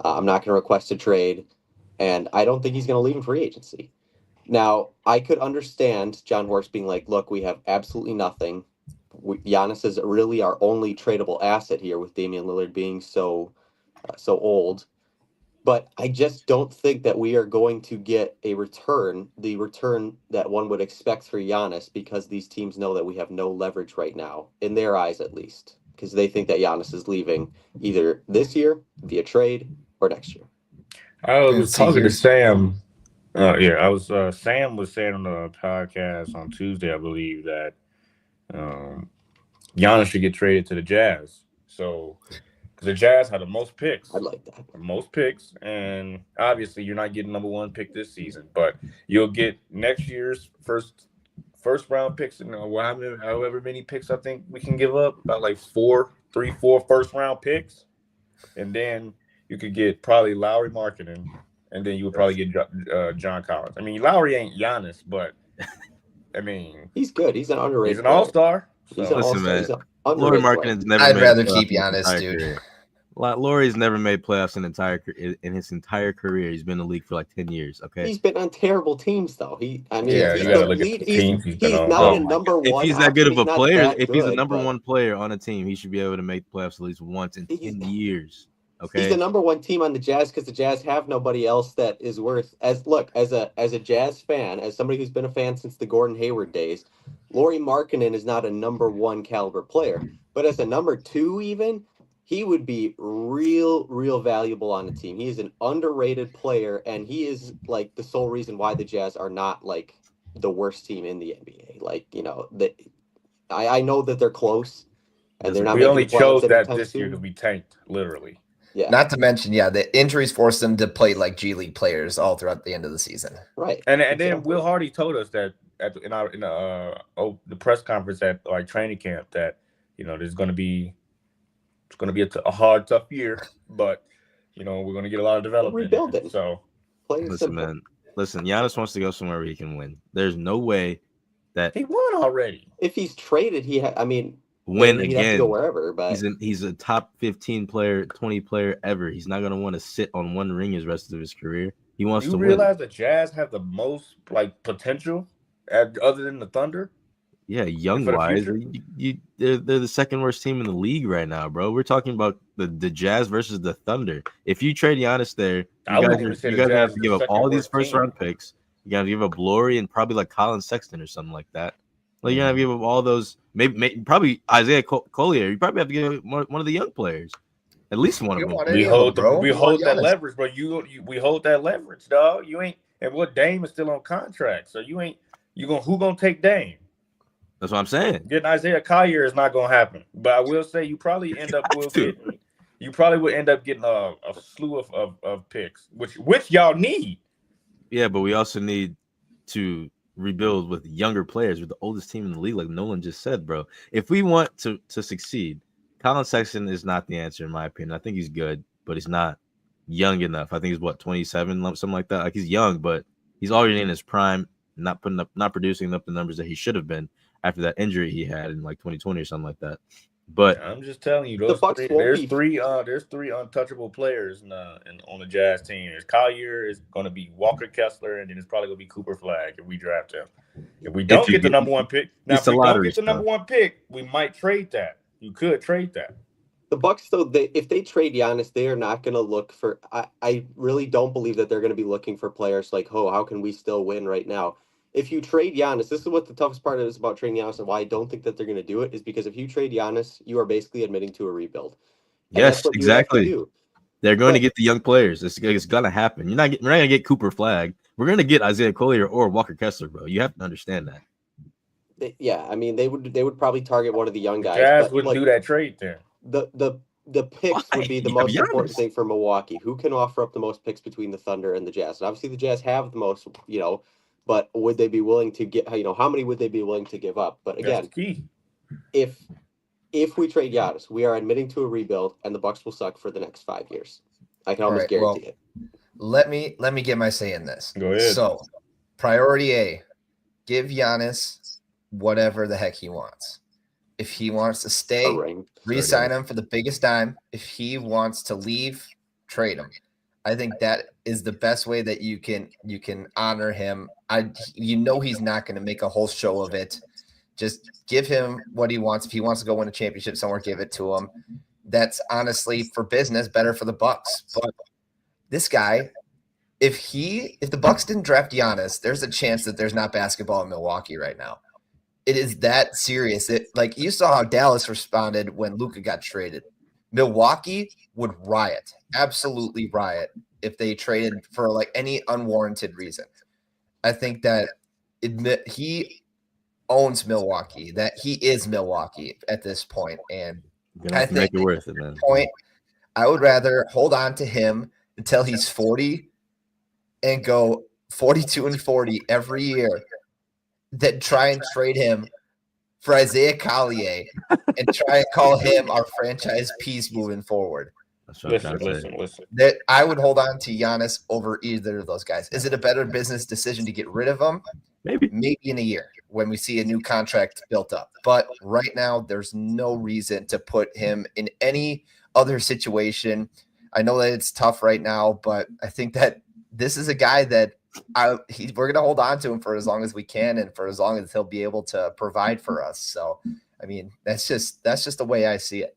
I'm not going to request a trade. And I don't think he's going to leave in free agency. Now, I could understand John Horst being like, look, we have absolutely nothing. Giannis is really our only tradable asset here, with Damian Lillard being so old. But I just don't think that we are going to get the return that one would expect for Giannis, because these teams know that we have no leverage right now, in their eyes at least, because they think that Giannis is leaving either this year via trade or next year. I was talking to Sam. Sam was saying on the podcast on Tuesday, I believe, that Giannis should get traded to the Jazz. So, because the Jazz had the most picks. I'd like that. The most picks, and obviously you're not getting number 1 pick this season, but you'll get next year's first round picks, and however many picks I think we can give up, about like 4 first round picks, and then you could get probably Lauri Markkanen, and then you would probably get John Collins. I mean, Lowry ain't Giannis, but I mean, he's good. He's an underrated. He's an all-star. He's an Listen, all-star. man, Lauri Markkanen's never. I'd made rather playoffs keep in his Giannis, entire dude. career. Lauri's never made playoffs in his entire career. He's been in the league for like 10 years. Okay, He's been on terrible teams, though. you gotta look at the teams he's been on. not a number if one. he's that good of a player, if he's a good, number but 1 player on a team, he should be able to make the playoffs at least once in 10 years. Okay, he's the number 1 team on the Jazz, because the Jazz have nobody else that is worth. As a Jazz fan, as somebody who's been a fan since the Gordon Hayward days, Lauri Markkanen is not a number 1 caliber player, but as a number 2, even, he would be real valuable on the team. He is an underrated player, and he is like the sole reason why the Jazz are not like the worst team in the NBA. Like, I know that they're close, and they're not. We only making chose playoffs that anytime this year soon. because we tanked, literally. Yeah, Not to mention, the injuries forced them to play like G League players all throughout the end of the season. right. And then Exactly. Will Hardy told us that in the press conference at like training camp that it's going to be a hard, tough year, but we're going to get a lot of development. Rebuilding. So Plain and listen, simple. man. listen, Giannis wants to go somewhere where he can win. There's no way that He won already. If he's traded, I mean, win he'd have to go again. wherever. But He's a top 15 player, 20 player ever. He's not gonna want to sit on one ring his rest of his career. He wants You to realize win. the Jazz have the most like potential other than the Thunder? Yeah, young for the wise, future? they're the second worst team in the league right now, bro. We're talking about the Jazz versus the Thunder. If you trade Giannis there, I wouldn't even say you the guys Jazz have is to the give up second all these worst first team. round picks. You gotta give up Laurie and probably like Colin Sexton or something like that. Like you gotta give up all those. Maybe probably Isaiah Collier. You probably have to give up one of the young players, at least one You of don't them. want any of them, bro. We You hold want that Giannis. leverage, bro. We hold that leverage, dog. You ain't, and what Dame is still on contract, so who gonna take Dame? That's what I'm saying. Getting Isaiah Collier is not gonna happen. But I will say you probably end up you probably would end up getting a slew of picks, which y'all need. Yeah, but we also need to rebuild with younger players. We're the oldest team in the league, like Nolan just said, bro. If we want to succeed, Colin Sexton is not the answer, in my opinion. I think he's good, but he's not young enough. I think he's 27, something like that. Like he's young, but he's already in his prime, not producing up the numbers that he should have been after that injury he had in like 2020 or something like that. But I'm just telling you, there's three untouchable players on the Jazz team. There's Collier, is going to be Walker Kessler, and then it's probably going to be Cooper Flagg if we draft him. If we don't get the number one pick, if we don't get the number one pick, we might trade that. You could trade that. The Bucks, though, if they trade Giannis, they are not going to look for. I really don't believe that they're going to be looking for players like, oh, how can we still win right now? If you trade Giannis, this is what the toughest part is about trading Giannis, and why I don't think that they're going to do it is because if you trade Giannis, you are basically admitting to a rebuild. And yes, exactly. They're going to get the young players. It's going to happen. We're not going to get Cooper Flagg. We're going to get Isaiah Collier or Walker Kessler, bro. You have to understand that. Yeah, I mean they would probably target one of the young guys. Jazz wouldn't do that trade then. The picks would be the most important thing for Milwaukee. Who can offer up the most picks between the Thunder and the Jazz? And obviously the Jazz have the most, but would they be willing to get, how many would they be willing to give up? But again, if we trade Giannis, we are admitting to a rebuild, and the Bucks will suck for the next 5 years. I can almost guarantee it. Let me get my say in this. Go ahead. So, priority A, give Giannis whatever the heck he wants. If he wants to stay, re-sign him for the biggest dime. If he wants to leave, trade him. I think that is the best way that you can honor him. He's not going to make a whole show of it. Just give him what he wants. If he wants to go win a championship somewhere, give it to him. That's honestly for business, better for the Bucks. But this guy, if the Bucks didn't draft Giannis, there's a chance that there's not basketball in Milwaukee right now. It is that serious. You saw how Dallas responded when Luka got traded. Milwaukee would riot, absolutely riot, if they traded for like any unwarranted reason. I think that he owns Milwaukee, that he is Milwaukee at this point. And I think make it worth it, man. I would rather hold on to him until he's 40 and go 42 and 40 every year than try and trade him for Isaiah Collier and try and call him our franchise piece moving forward. Listen. That I would hold on to Giannis over either of those guys. Is it a better business decision to get rid of him? Maybe in a year when we see a new contract built up. But right now, there's no reason to put him in any other situation. I know that it's tough right now, but I think that this is a guy that we're going to hold on to him for as long as we can and for as long as he'll be able to provide for us. So, I mean, that's just the way I see it.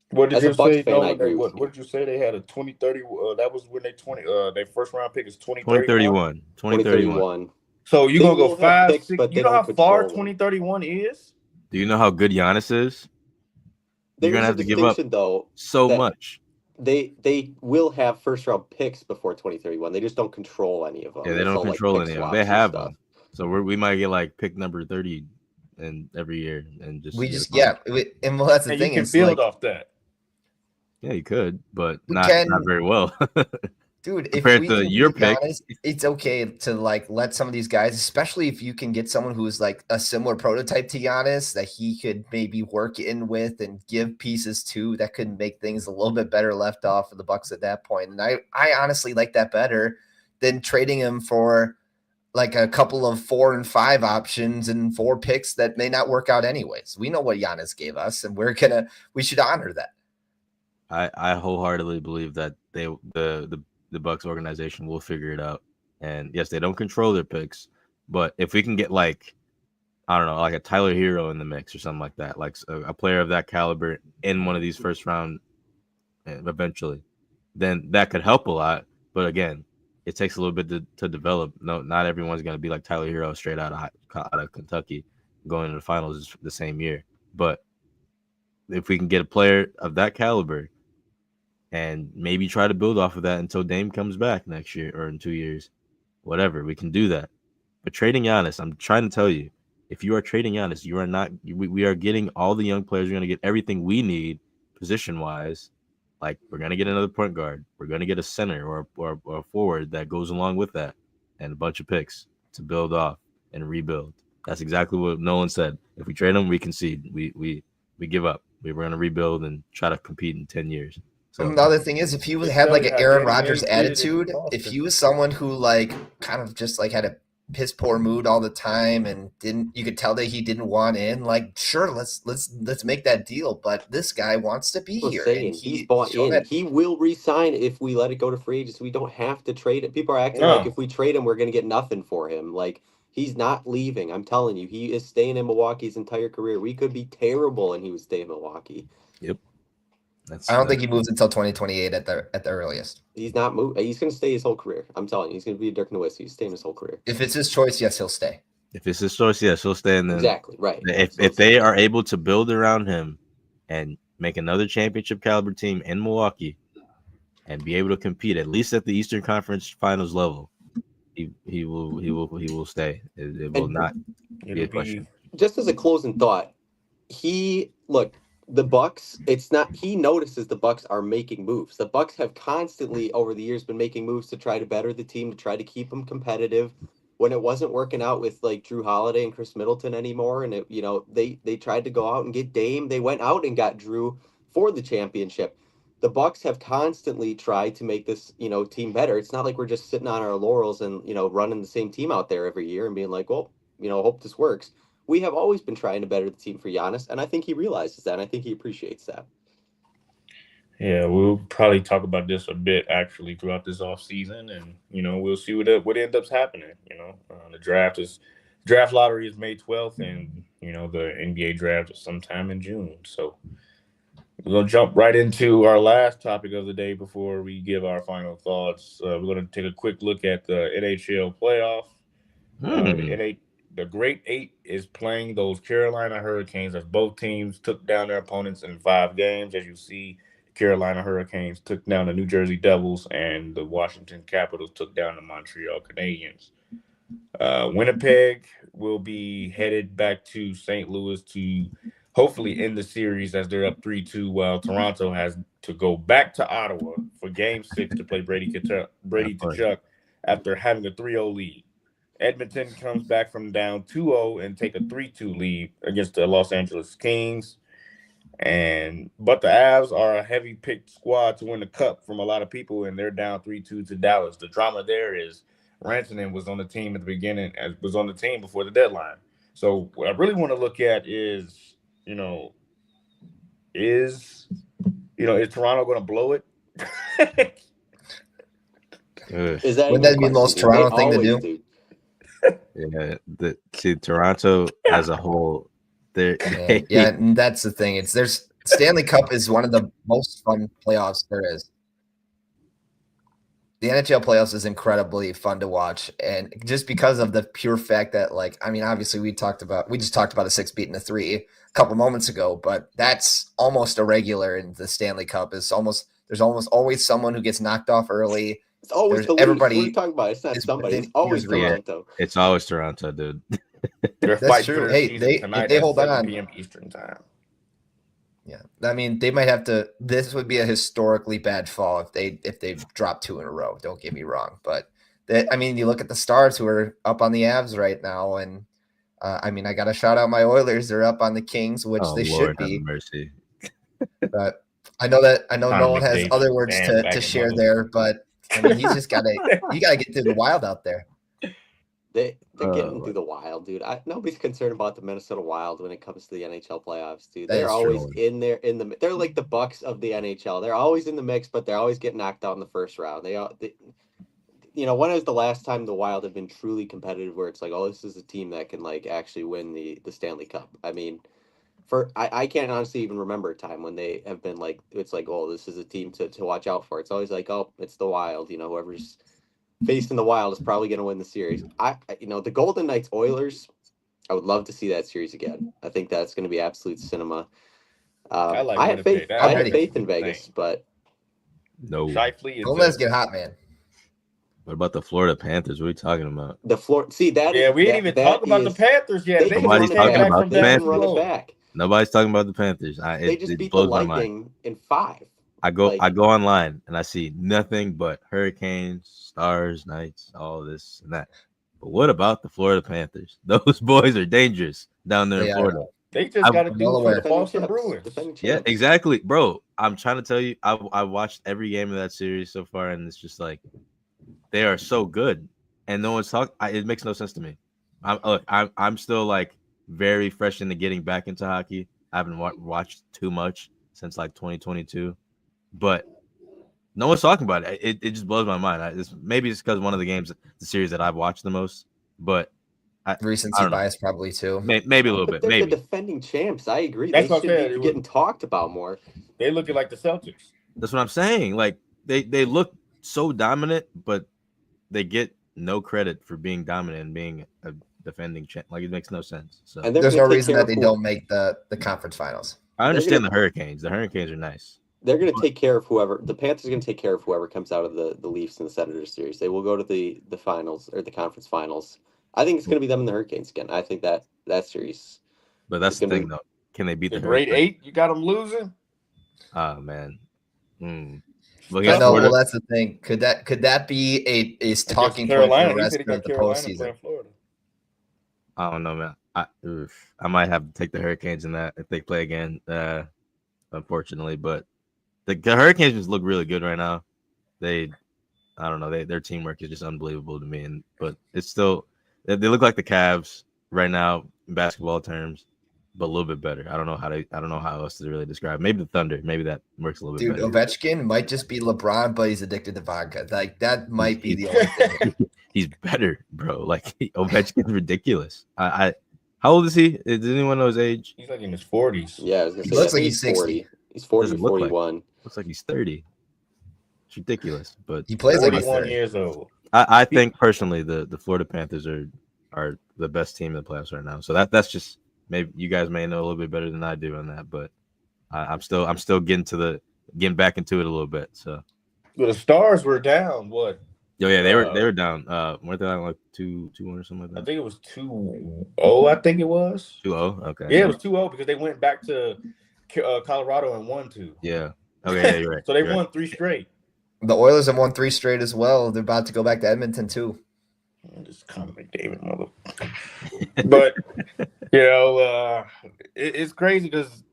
What did you say? What did you say? They had a 2030. That was when their first round pick is 2031. 2031. So you're going to go 5, 6. You know how far 2031 is? Do you know how good Giannis is? You're going to have to give up so much. They will have first round picks before 2031. They just don't control any of them. Yeah, they don't control any of them. They have them. So we might get like pick number 30 and every year and just that's the thing. You can build off that. Yeah, you could, but not very well. Dude, compared to your pick, it's okay to let some of these guys, especially if you can get someone who is like a similar prototype to Giannis that he could maybe work in with and give pieces to, that could make things a little bit better left off for the Bucks at that point. And I honestly like that better than trading him for like a couple of 4 and 5 options and 4 picks that may not work out anyways. We know what Giannis gave us, and we should honor that. I wholeheartedly believe that the Bucks organization will figure it out. And yes, they don't control their picks, but if we can get like, I don't know, like a Tyler Hero in the mix or something like that, like a player of that caliber in one of these first round eventually, then that could help a lot. But again, it takes a little bit to develop. No, not everyone's going to be like Tyler Hero straight out of Kentucky going to the finals the same year. But if we can get a player of that caliber and maybe try to build off of that until Dame comes back next year or in 2 years, whatever, we can do that. But trading Giannis, I'm trying to tell you, if you are trading Giannis, you are not. We are getting all the young players. We're going to get everything we need position wise. Like, we're going to get another point guard. We're going to get a center or a forward that goes along with that, and a bunch of picks to build off and rebuild. That's exactly what Nolan said. If we trade him, we concede. We give up. We were going to rebuild and try to compete in 10 years. So the other thing is, if he had like an Aaron Rodgers attitude, if he was someone who like kind of just like had a piss poor mood all the time and you could tell that he didn't want in, like, sure, let's make that deal. But this guy wants to be here. And he's bought in. He will resign if we let it go to free agency. We don't have to trade it. People are acting like if we trade him, we're going to get nothing for him. Like, he's not leaving. I'm telling you, he is staying in Milwaukee his entire career. We could be terrible and he would stay in Milwaukee. Yep. I don't think he moves until 2028 at the earliest. He's not moving. He's going to stay his whole career. I'm telling you, he's going to be a Dirk Nowitzki. He's staying his whole career. If it's his choice, yes, he'll stay. If it's his choice, yes, he'll stay. And then exactly right. If they are able to build around him and make another championship caliber team in Milwaukee and be able to compete at least at the Eastern Conference Finals level, he will stay. It will not be a question. Just as a closing thought, the Bucks, he notices the Bucks are making moves. The Bucks have constantly over the years been making moves to try to better the team, to try to keep them competitive. When it wasn't working out with like Drew Holiday and Chris Middleton anymore, and they tried to go out and get Dame, they went out and got Drew for the championship. The Bucks have constantly tried to make this, team better. It's not like we're just sitting on our laurels and, running the same team out there every year and being like, well, hope this works. We have always been trying to better the team for Giannis, and I think he realizes that, and I think he appreciates that. Yeah, we'll probably talk about this a bit actually throughout this offseason, and we'll see what ends up happening. The draft lottery is May 12th, and the NBA draft is sometime in June. So we're gonna jump right into our last topic of the day before we give our final thoughts. We're gonna take a quick look at the NHL playoff. The Great Eight is playing those Carolina Hurricanes as both teams took down their opponents in 5 games. As you see, the Carolina Hurricanes took down the New Jersey Devils, and the Washington Capitals took down the Montreal Canadiens. Winnipeg will be headed back to St. Louis to hopefully end the series as they're up 3-2, while Toronto has to go back to Ottawa for Game 6 to play Brady Tkachuk after having a 3-0 lead. Edmonton comes back from down 2-0 and take a 3-2 lead against the Los Angeles Kings. But the Avs are a heavy picked squad to win the cup from a lot of people, and they're down 3-2 to Dallas. The drama there is Rantanen was on the team at the beginning, was on the team before the deadline. So what I really want to look at is, is Toronto going to blow it? Wouldn't that be the most Toronto thing to do? Yeah, Toronto as a whole, and that's the thing. There's Stanley Cup is one of the most fun playoffs there is. The NHL playoffs is incredibly fun to watch, and just because of the pure fact that, obviously we just talked about a 6 beating a 3 a couple moments ago, but that's almost a regular in the Stanley Cup. There's almost always someone who gets knocked off early. It's always everybody. What are you talking about? It's not somebody. It's always Toronto. It's always Toronto, dude. That's true. Hey, they hold on. PM Eastern time. Yeah, they might have to. This would be a historically bad fall if they drop 2 in a row. Don't get me wrong, but you look at the Stars who are up on the Avs right now, and I got to shout out my Oilers. They're up on the Kings, which they should be. Mercy. But I know Nolan has other words to share there, but he's just you gotta get through the Wild out there. They're getting Oh, through the Wild, dude. Nobody's concerned about the Minnesota Wild when it comes to the NHL playoffs, dude. That They're is always true. in there they're like the Bucks of the NHL. They're always in the mix, but they're always getting knocked out in the first round. When is the last time the Wild have been truly competitive where it's like, oh, this is a team that can like actually win the Stanley Cup? I mean, I can't honestly even remember a time when they have been like, it's like, oh, this is a team to watch out for. It's always like, oh, it's the Wild. Whoever's facing the Wild is probably going to win the series. The Golden Knights Oilers, I would love to see that series again. I think that's going to be absolute cinema. I like I have faith. Winnipeg. I have ready. faith in Vegas, but no. Shifley is Golden Knights get hot, man. What about the Florida Panthers? What are you talking about? the floor. See that? yeah, we that, didn't even that talk about the is- Panthers yet. They They can just run Nobody's it came talking back back. about from the They down can run it Panthers. back. Nobody's talking about the Panthers. They just It beat the blows my mind. Lightning in 5. I go Like- online and I see nothing but Hurricanes, Stars, Knights, all this and that. But what about the Florida Panthers? Those boys are dangerous down there They in are. Florida. They just I'm got to do well it for aware. the Boston Bruins. Defending Yeah, champs. exactly, bro. I'm trying to tell you, I watched every game of that series so far, and it's just like they are so good, and no one's talking. It makes no sense to me. I'm still like very fresh into getting back into hockey. I haven't watched too much since like 2022, but no one's talking about it. It just blows my mind. Maybe it's because one of the games, the series that I've watched the most, but I Recency don't know. bias probably too. Maybe a little But bit. they're Maybe the defending champs. I agree. That's They what I should said. be It was- getting talked about more. They looking like the Celtics. that's what I'm saying. Like they look so dominant, but they get no credit for being dominant and being a defending champ. Like it makes no sense. So And they're There's gonna no take reason care that of they don't make the conference finals. I understand gonna- the Hurricanes. The Hurricanes are nice. They're going to take care of whoever. The Panthers are going to take care of whoever comes out of the Leafs and the Senators series. They will go to the finals or the conference finals. I think it's going to be them and the Hurricanes again. I think that series. But that's It's the gonna thing, though. Can they beat The the grade Hurricanes? 8, you got them losing. Oh man. Look I at know. Florida. Well, that's the thing. Could that be a Against talking point for Carolina, the he rest said he of got the Carolina postseason? playing Florida. I don't know, man. I might have to take the Hurricanes in that if they play again. Unfortunately, but the Hurricanes just look really good right now. I don't know. Their teamwork is just unbelievable to me. But it's still they look like the Cavs right now in basketball terms, but a little bit better. I don't know how else to really describe. Maybe the Thunder. Maybe that works a little bit Dude, better. Ovechkin might just be LeBron, but he's addicted to vodka. Like that might be the only thing. He's better, bro. Like Ovechkin's ridiculous. How old is he? Does anyone know his age? He's like in his 40s. Yeah, I was going to He say. looks I like think he's 60. 40. He's 40 or Doesn't look like- 41. Looks like he's 30. It's ridiculous, but He plays like he's 41 30. years old. I think personally the Florida Panthers are the best team in the playoffs right now. So that's just maybe you guys may know a little bit better than I do on that, but I'm still getting back into it a little bit. So But the Stars were down. What? yeah, they were down. Weren't they down like 2-1 or something like I that? think it was 2-0. I think it was. 2-0. Okay. Yeah, it was 2-0 because they went back to Colorado and won 2. Yeah. Okay. Yeah, you're right. So they You're won right. 3 straight. The Oilers have won 3 straight as well. They're about to go back to Edmonton too. Just Connor McDavid, mother. But it's crazy because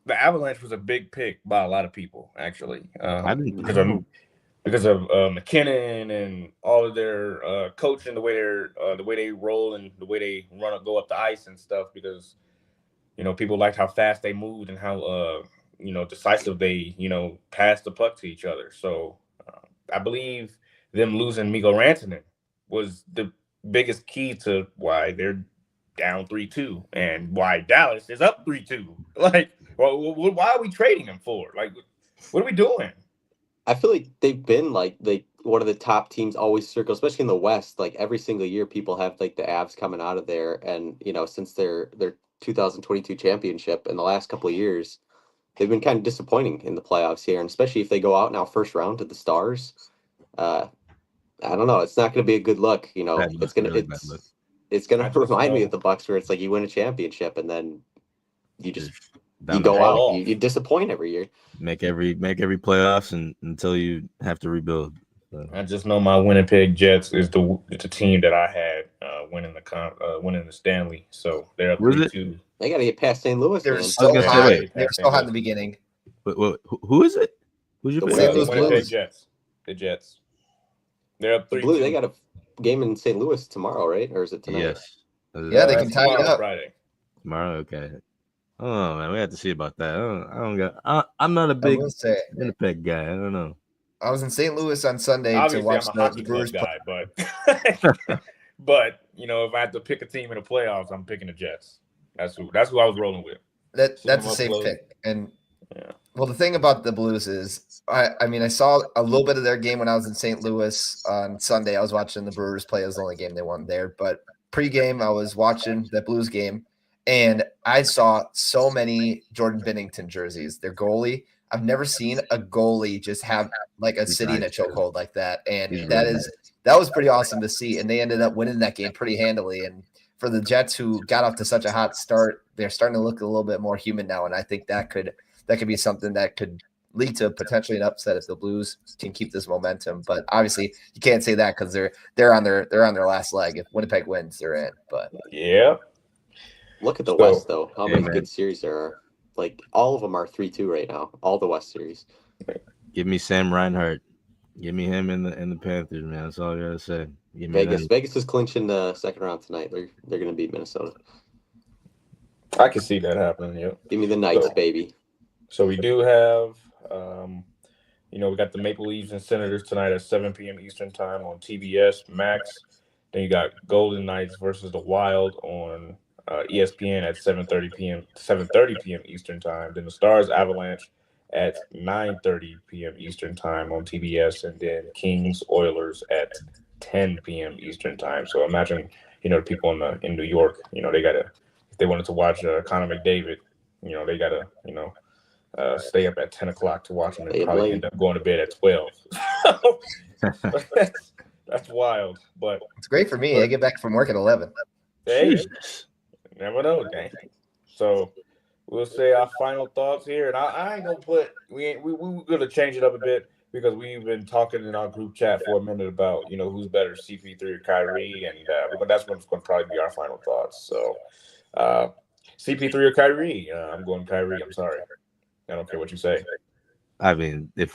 the Avalanche was a big pick by a lot of people, actually. I didn't Because of McKinnon and all of their coaching, the way they roll and the way they go up the ice and stuff. Because people liked how fast they moved and how decisive they passed the puck to each other. So I believe them losing Mikko Rantanen was the biggest key to why they're down 3-2 and why Dallas is up 3-2. Like, why are we trading him for? Like, what are we doing? I feel like they've been like one of the top teams always circle, especially in the West. Like every single year, people have like the Avs coming out of there, and since their 2022 championship in the last couple of years, they've been kind of disappointing in the playoffs here, and especially if they go out now first round to the Stars. I don't know. It's not going to be a good look. Bad look, really bad look. It's going I to just remind me know. of the Bucks, where it's like you win a championship and then you just Down you the go road. road. out. You disappoint every year. Make every playoffs and until you have to rebuild. So, I just know my Winnipeg Jets is the team that I had winning the Stanley. So they're up Where's it? 3-2. They got to get past St. Louis, They're man. so gonna say, hot. wait. They're so hot in the beginning. but who is it? Who's your The St. favorite? Louis Winnipeg Blues. Jets. The Jets. They're up The 3-2. Blue, they got to game in St. Louis tomorrow, right? Or is it tonight? Yes. Yeah, they can That's tie it tomorrow, up. Friday. Tomorrow, okay. Oh man, we have to see about that. I'm not a I big will say, Winnipeg guy. I don't know. I was in St. Louis on Sunday to Obviously, watch I'm a the hockey Brewers club play. guy, but if I had to pick a team in the playoffs, I'm picking the Jets. That's who I was rolling with. That's Seeing a them up safe close. pick. And Yeah. well, the thing about the Blues is, I mean, I saw a little bit of their game when I was in St. Louis on Sunday. I was watching the Brewers play. It was the only game they won there. But pregame, I was watching the Blues game, and I saw so many Jordan Binnington jerseys. Their goalie. I've never seen a goalie just have like a He's city in a nice. chokehold like that, and He's that really is that was pretty awesome to see. And they ended up winning that game pretty handily. And for the Jets, who got off to such a hot start, they're starting to look a little bit more human now. And I think that could be something that could lead to potentially an upset if the Blues can keep this momentum. But obviously, you can't say that because they're on their last leg. If Winnipeg wins, they're in. But Yeah. Look at the So- West, though. How Hey, many man. good series there are. Like, all of them are 3-2 right now. All the West series. Give me Sam Reinhart. Give me him in the Panthers, man. That's all I gotta say. Give me Vegas. them. Vegas is clinching the second round tonight. They're going to beat Minnesota. I can see that happening. Yep. Give me the Knights, So- baby. So we do have, we got the Maple Leafs and Senators tonight at 7 p.m. Eastern time on TBS Max. Then you got Golden Knights versus the Wild on ESPN at 7:30 p.m. Eastern time. Then the Stars Avalanche at 9:30 p.m. Eastern time on TBS, and then Kings Oilers at 10 p.m. Eastern time. So imagine, the people in New York, they gotta, if they wanted to watch Connor McDavid, they gotta, stay up at 10 o'clock to watch them and Stay up probably late. end up going to bed at 12. That's wild. But it's great for me. I get back from work at 11. hey, Jesus. you never know, gang. So we'll say our final thoughts here. And I ain't gonna put we're gonna change it up a bit because we've been talking in our group chat for a minute about who's better, CP3 or Kyrie, and that's what's gonna probably be our final thoughts. So CP3 or Kyrie? I'm going Kyrie. I'm sorry. I don't care what you say. I mean, if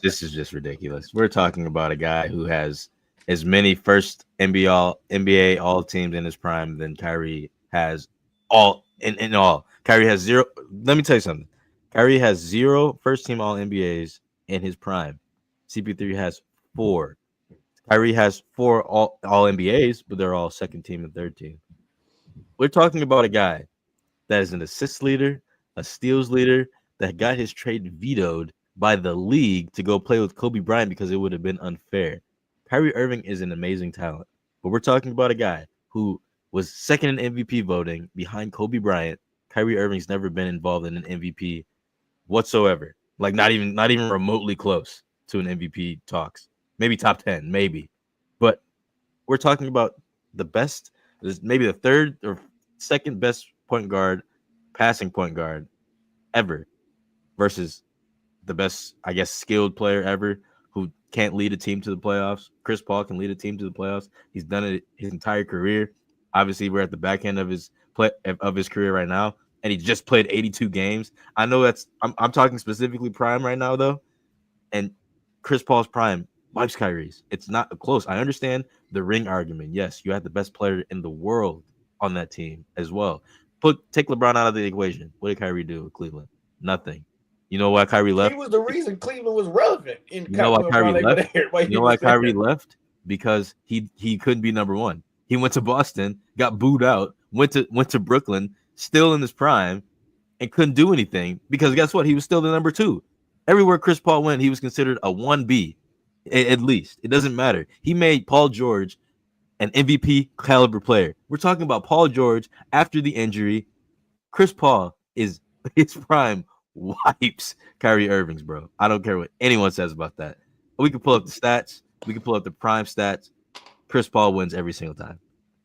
this is just ridiculous. We're talking about a guy who has as many first NBA all teams in his prime than Kyrie has all in all. Kyrie has 0. Let me tell you something. Kyrie has 0 first team all NBAs in his prime. CP3 has 4. Kyrie has 4 all NBAs, but they're all second team and third team. We're talking about a guy that is an assist leader, a steals leader, that got his trade vetoed by the league to go play with Kobe Bryant because it would have been unfair. Kyrie Irving is an amazing talent, but we're talking about a guy who was second in MVP voting behind Kobe Bryant. Kyrie Irving's never been involved in an MVP whatsoever. Like not even remotely close to an MVP talks. Maybe top 10, maybe. But we're talking about the best, maybe the third or second best point guard, passing point guard ever versus the best, I guess, skilled player ever who can't lead a team to the playoffs. Chris Paul can lead a team to the playoffs. He's done it his entire career. Obviously, we're at the back end of his career right now, and he just played 82 games. I know I'm talking specifically prime right now, though, and Chris Paul's prime wipes Kyrie's. It's not close. I understand the ring argument. Yes, you have the best player in the world on that team as well. Take LeBron out of the equation. What did Kyrie do with Cleveland? Nothing. You know why Kyrie left? He was the reason Cleveland was relevant. You know why Kyrie left? You know why Kyrie left? Because he couldn't be number one. He went to Boston, got booed out, went to Brooklyn, still in his prime, and couldn't do anything because guess what? He was still the number 2. Everywhere Chris Paul went, he was considered a 1B, at least. It doesn't matter. He made Paul George an MVP caliber player. We're talking about Paul George after the injury. Chris Paul is his prime wipes Kyrie Irving's, bro. I don't care what anyone says about that. We can pull up the stats. We can pull up the prime stats. Chris Paul wins every single time.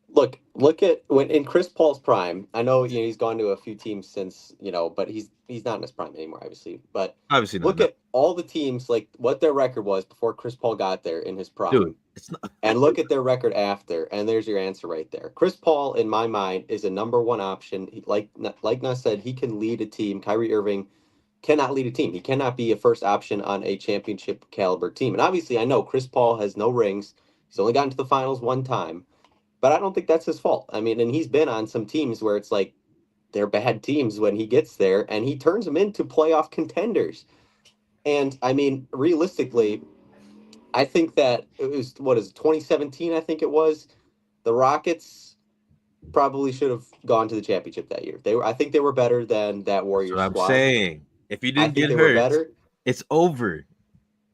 Look at when in Chris Paul's prime. I know he's gone to a few teams since, but he's not in his prime anymore, obviously. But Obviously, look at all the teams, like what their record was before Chris Paul got there in his prime. Dude, it's not. And look at their record after, and there's your answer right there. Chris Paul, in my mind, is a number 1 option. Like Nas said, he can lead a team. Kyrie Irving cannot lead a team. He cannot be a first option on a championship caliber team. And obviously, I know Chris Paul has no rings. He's only gotten to the finals one time, but I don't think that's his fault. I mean, and he's been on some teams where it's like they're bad teams when he gets there, and he turns them into playoff contenders. And I mean, realistically, I think that it was 2017, I think it was. The Rockets probably should have gone to the championship that year. I think they were better than that Warriors So I'm squad. saying, if you I didn't think get they were hurt, better. it's over.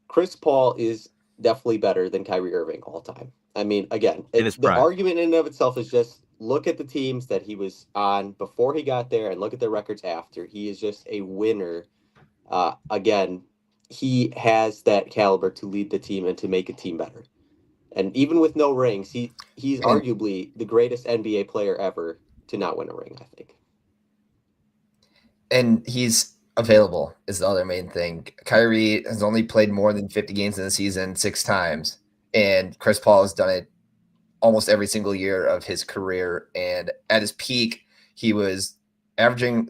Chris Paul is definitely better than Kyrie Irving all time. I mean, again, In his the prime. argument in and of itself is just look at the teams that he was on before he got there and look at their records after. He is just a winner. Again, he has that caliber to lead the team and to make a team better. And even with no rings, he's arguably the greatest NBA player ever to not win a ring, I think. And he's available is the other main thing. Kyrie has only played more than 50 games in the season 6 times, and Chris Paul has done it almost every single year of his career. And at his peak, he was averaging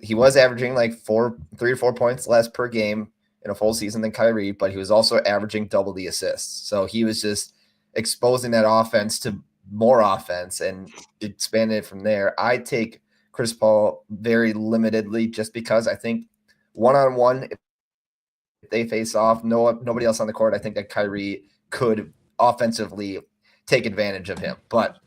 like 3 or 4 points less per game in a full season than Kyrie, but he was also averaging double the assists. So he was just exposing that offense to more offense and expanding it from there. I take Chris Paul very limitedly just because I think one-on-one, if they face off, nobody else on the court, I think that Kyrie could offensively take advantage of him. But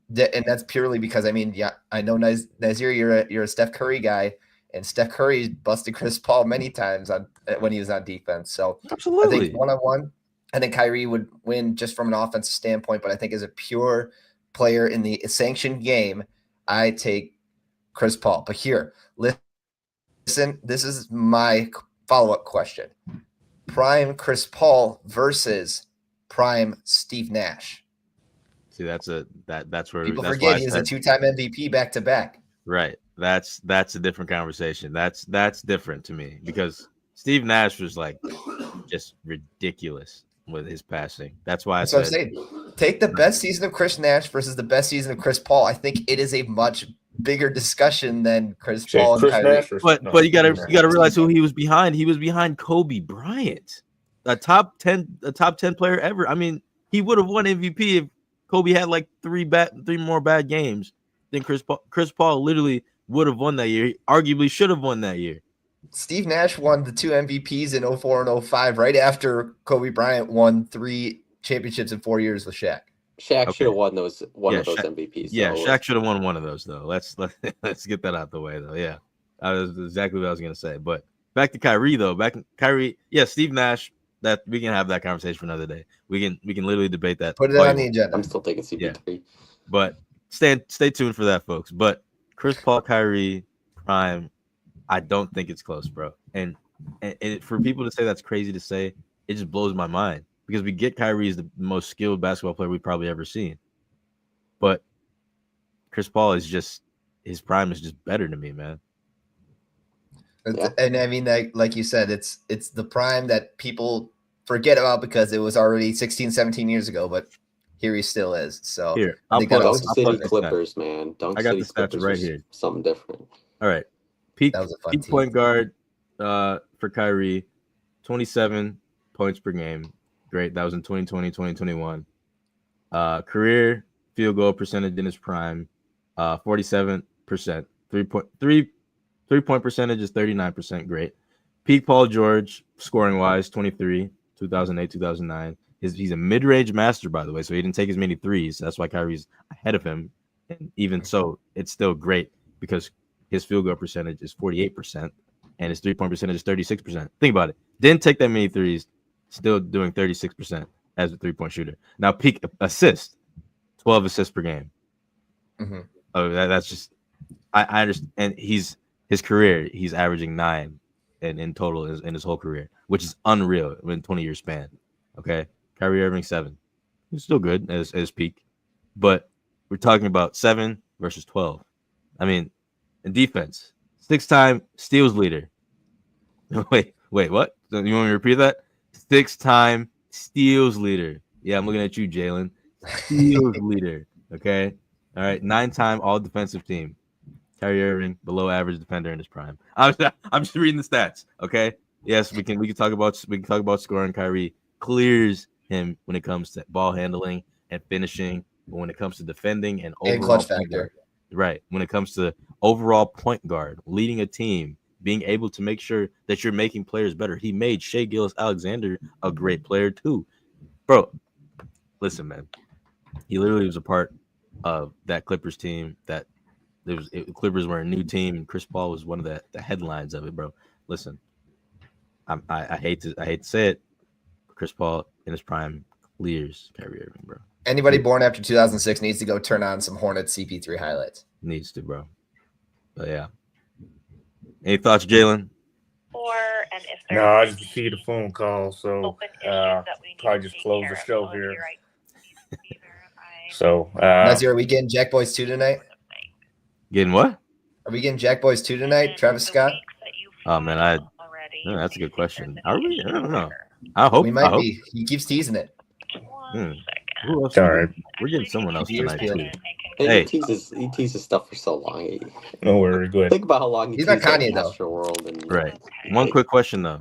and that's purely because, I mean, yeah, I know Nazir, you're a Steph Curry guy, and Steph Curry busted Chris Paul many times when he was on defense. So Absolutely. I think one-on-one, I think Kyrie would win just from an offensive standpoint, but I think as a pure player in the sanctioned game, I take Chris Paul. But here, listen, this is my follow-up question. Prime Chris Paul versus prime Steve Nash. See, that's where People that's forget why I he's a said, 2-time MVP back-to-back. right. That's a different conversation. That's different to me because Steve Nash was like just ridiculous with his passing. That's why That's what I'm said saying. Take the best season of Chris Nash versus the best season of Chris Paul. I think it is a much bigger discussion than Chris Paul and Chris Kyrie. Nash or- But no, you gotta Steve Nash. realize who he was behind. He was behind Kobe Bryant, a top 10 player ever. I mean, he would have won MVP if Kobe had like three more bad games than Chris Paul. Chris Paul literally would have won that year. He arguably should have won that year. Steve Nash won the 2 MVPs in 04 and 05 right after Kobe Bryant won 3 championships in 4 years with Shaq. Shaq Okay. should have won one of those Shaq- MVPs. Yeah, so Shaq should have won one of those though. Let's get that out the way though. Yeah, that was exactly what I was gonna say. But back to Kyrie though. Kyrie. Yeah, Steve Nash. That we can have that conversation for another day. We can literally debate that. Put it all on you the want. agenda. I'm still taking CP3. But stay tuned for that, folks. But Chris Paul, Kyrie, prime, I don't think it's close, bro. And for people to say that's crazy to say, it just blows my mind because we get Kyrie as the most skilled basketball player we've probably ever seen. But Chris Paul is just his prime is just better to me, man. Yeah. And I mean, like you said, it's the prime that people forget about because it was already 16, 17 years ago, but here he still is. So Here, I I'll think put that Dunk was- City this Clippers, man. Dunk I got City the stats Clippers right was here. Something different. All right. Peak That was a fun peak team. point guard for Kyrie, 27 points per game. Great. That was in 2020, 2021. Career field goal percentage in his prime, 47%. 3-point percentage is 39%. Great. Peak Paul George, scoring wise, 23, 2008, 2009. He's a mid-range master, by the way, so he didn't take as many threes. That's why Kyrie's ahead of him. And even so, it's still great because his field goal percentage is 48% and his 3-point percentage is 36%. Think about it. Didn't take that many threes, still doing 36% as a 3-point shooter. Now, peak assist, 12 assists per game. Mhm. Oh, that's just I understand. And his career, he's averaging 9 in total in his whole career, which is unreal in 20-year span. Okay, Kyrie Irving 7, he's still good as peak, but we're talking about 7 versus 12. I mean, in defense, 6-time steals leader. Wait, what? You want me to repeat that? 6-time steals leader. Yeah, I'm looking at you, Jalen. Steals leader. Okay. All right. 9-time all defensive team. Kyrie Irving, below average defender in his prime. I'm just reading the stats. Okay. Yes, we can talk about scoring. Kyrie clears him when it comes to ball handling and finishing, but when it comes to defending and And overall clutch point factor. guard, right? When it comes to overall point guard, leading a team, being able to make sure that you're making players better. He made Shai Gilgeous-Alexander a great player too. Bro, listen, man. He literally was a part of that Clippers team that Clippers were a new team, and Chris Paul was one of the headlines of it, bro. Listen, I hate to say it, Chris Paul in his prime clears Kyrie Irving, bro. Anybody born after 2006 needs to go turn on some Hornets CP3 highlights. Needs to, bro. But yeah. Any thoughts, Jalen? And if No, I just received a phone call, so open issues that we need probably to just take close care the of. show So if here. you're right, you verify So Nazir, are we getting Jack Boys 2 tonight? Getting what? Are we getting Jack Boys 2 tonight? Travis the Scott? weeks that you Oh, man, follow already, no, that's a good if question. there's Are any we? I don't issues know. there. I hope. We I might hope. be. He keeps teasing it. One second. Who else? All we right. getting? We're getting someone else Here's tonight Peel. too. And Hey. he teases stuff for so long. no worries. Go ahead. Think about how long he He's not teased that Kanye, though. Astro World and Right. One quick question though.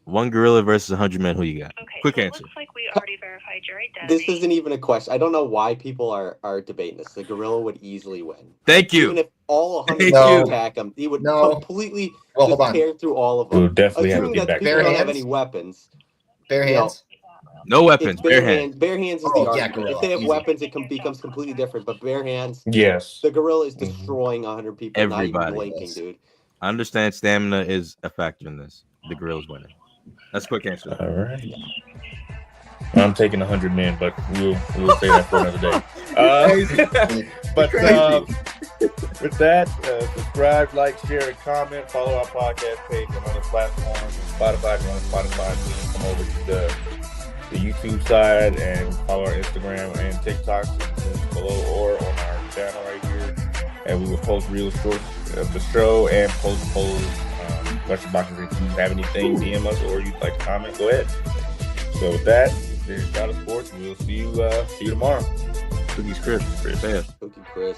One gorilla versus 100 men. Who you got? Okay, Quick so it answer. looks like we already verified your identity. This isn't even a question. I don't know why people are debating this. The gorilla would easily win. Thank Even you. if all 100 No. men attack him, he would No. completely Well, just hold on. tear through all of We'll them. definitely have to Assuming get that back. people Bare don't have hands? any weapons. Bare You know, hands? No weapons. It's Bare hands. Bare hands is Oh, the yeah, argument. gorilla. If they have Easy. weapons, it becomes completely different. But bare hands, Yes. the gorilla is Mhm. destroying 100 people, not Everybody. even blinking, Yes. dude. I understand stamina is a factor in this. The gorilla's winning. That's a quick answer. All right. I'm taking 100 men, but we'll say that for another day. But with that, subscribe, like, share, and comment. Follow our podcast page on other platforms. Spotify, if you're on Spotify, please come over to the YouTube side and follow our Instagram and TikTok below or on our channel right here. And we will post real shorts of the show and post polls, question boxes. If you have anything, DM us or you'd like to comment, go ahead. So with that, this is Shot of Sports. We'll see you tomorrow. Cookies Chris. Cookie Chris.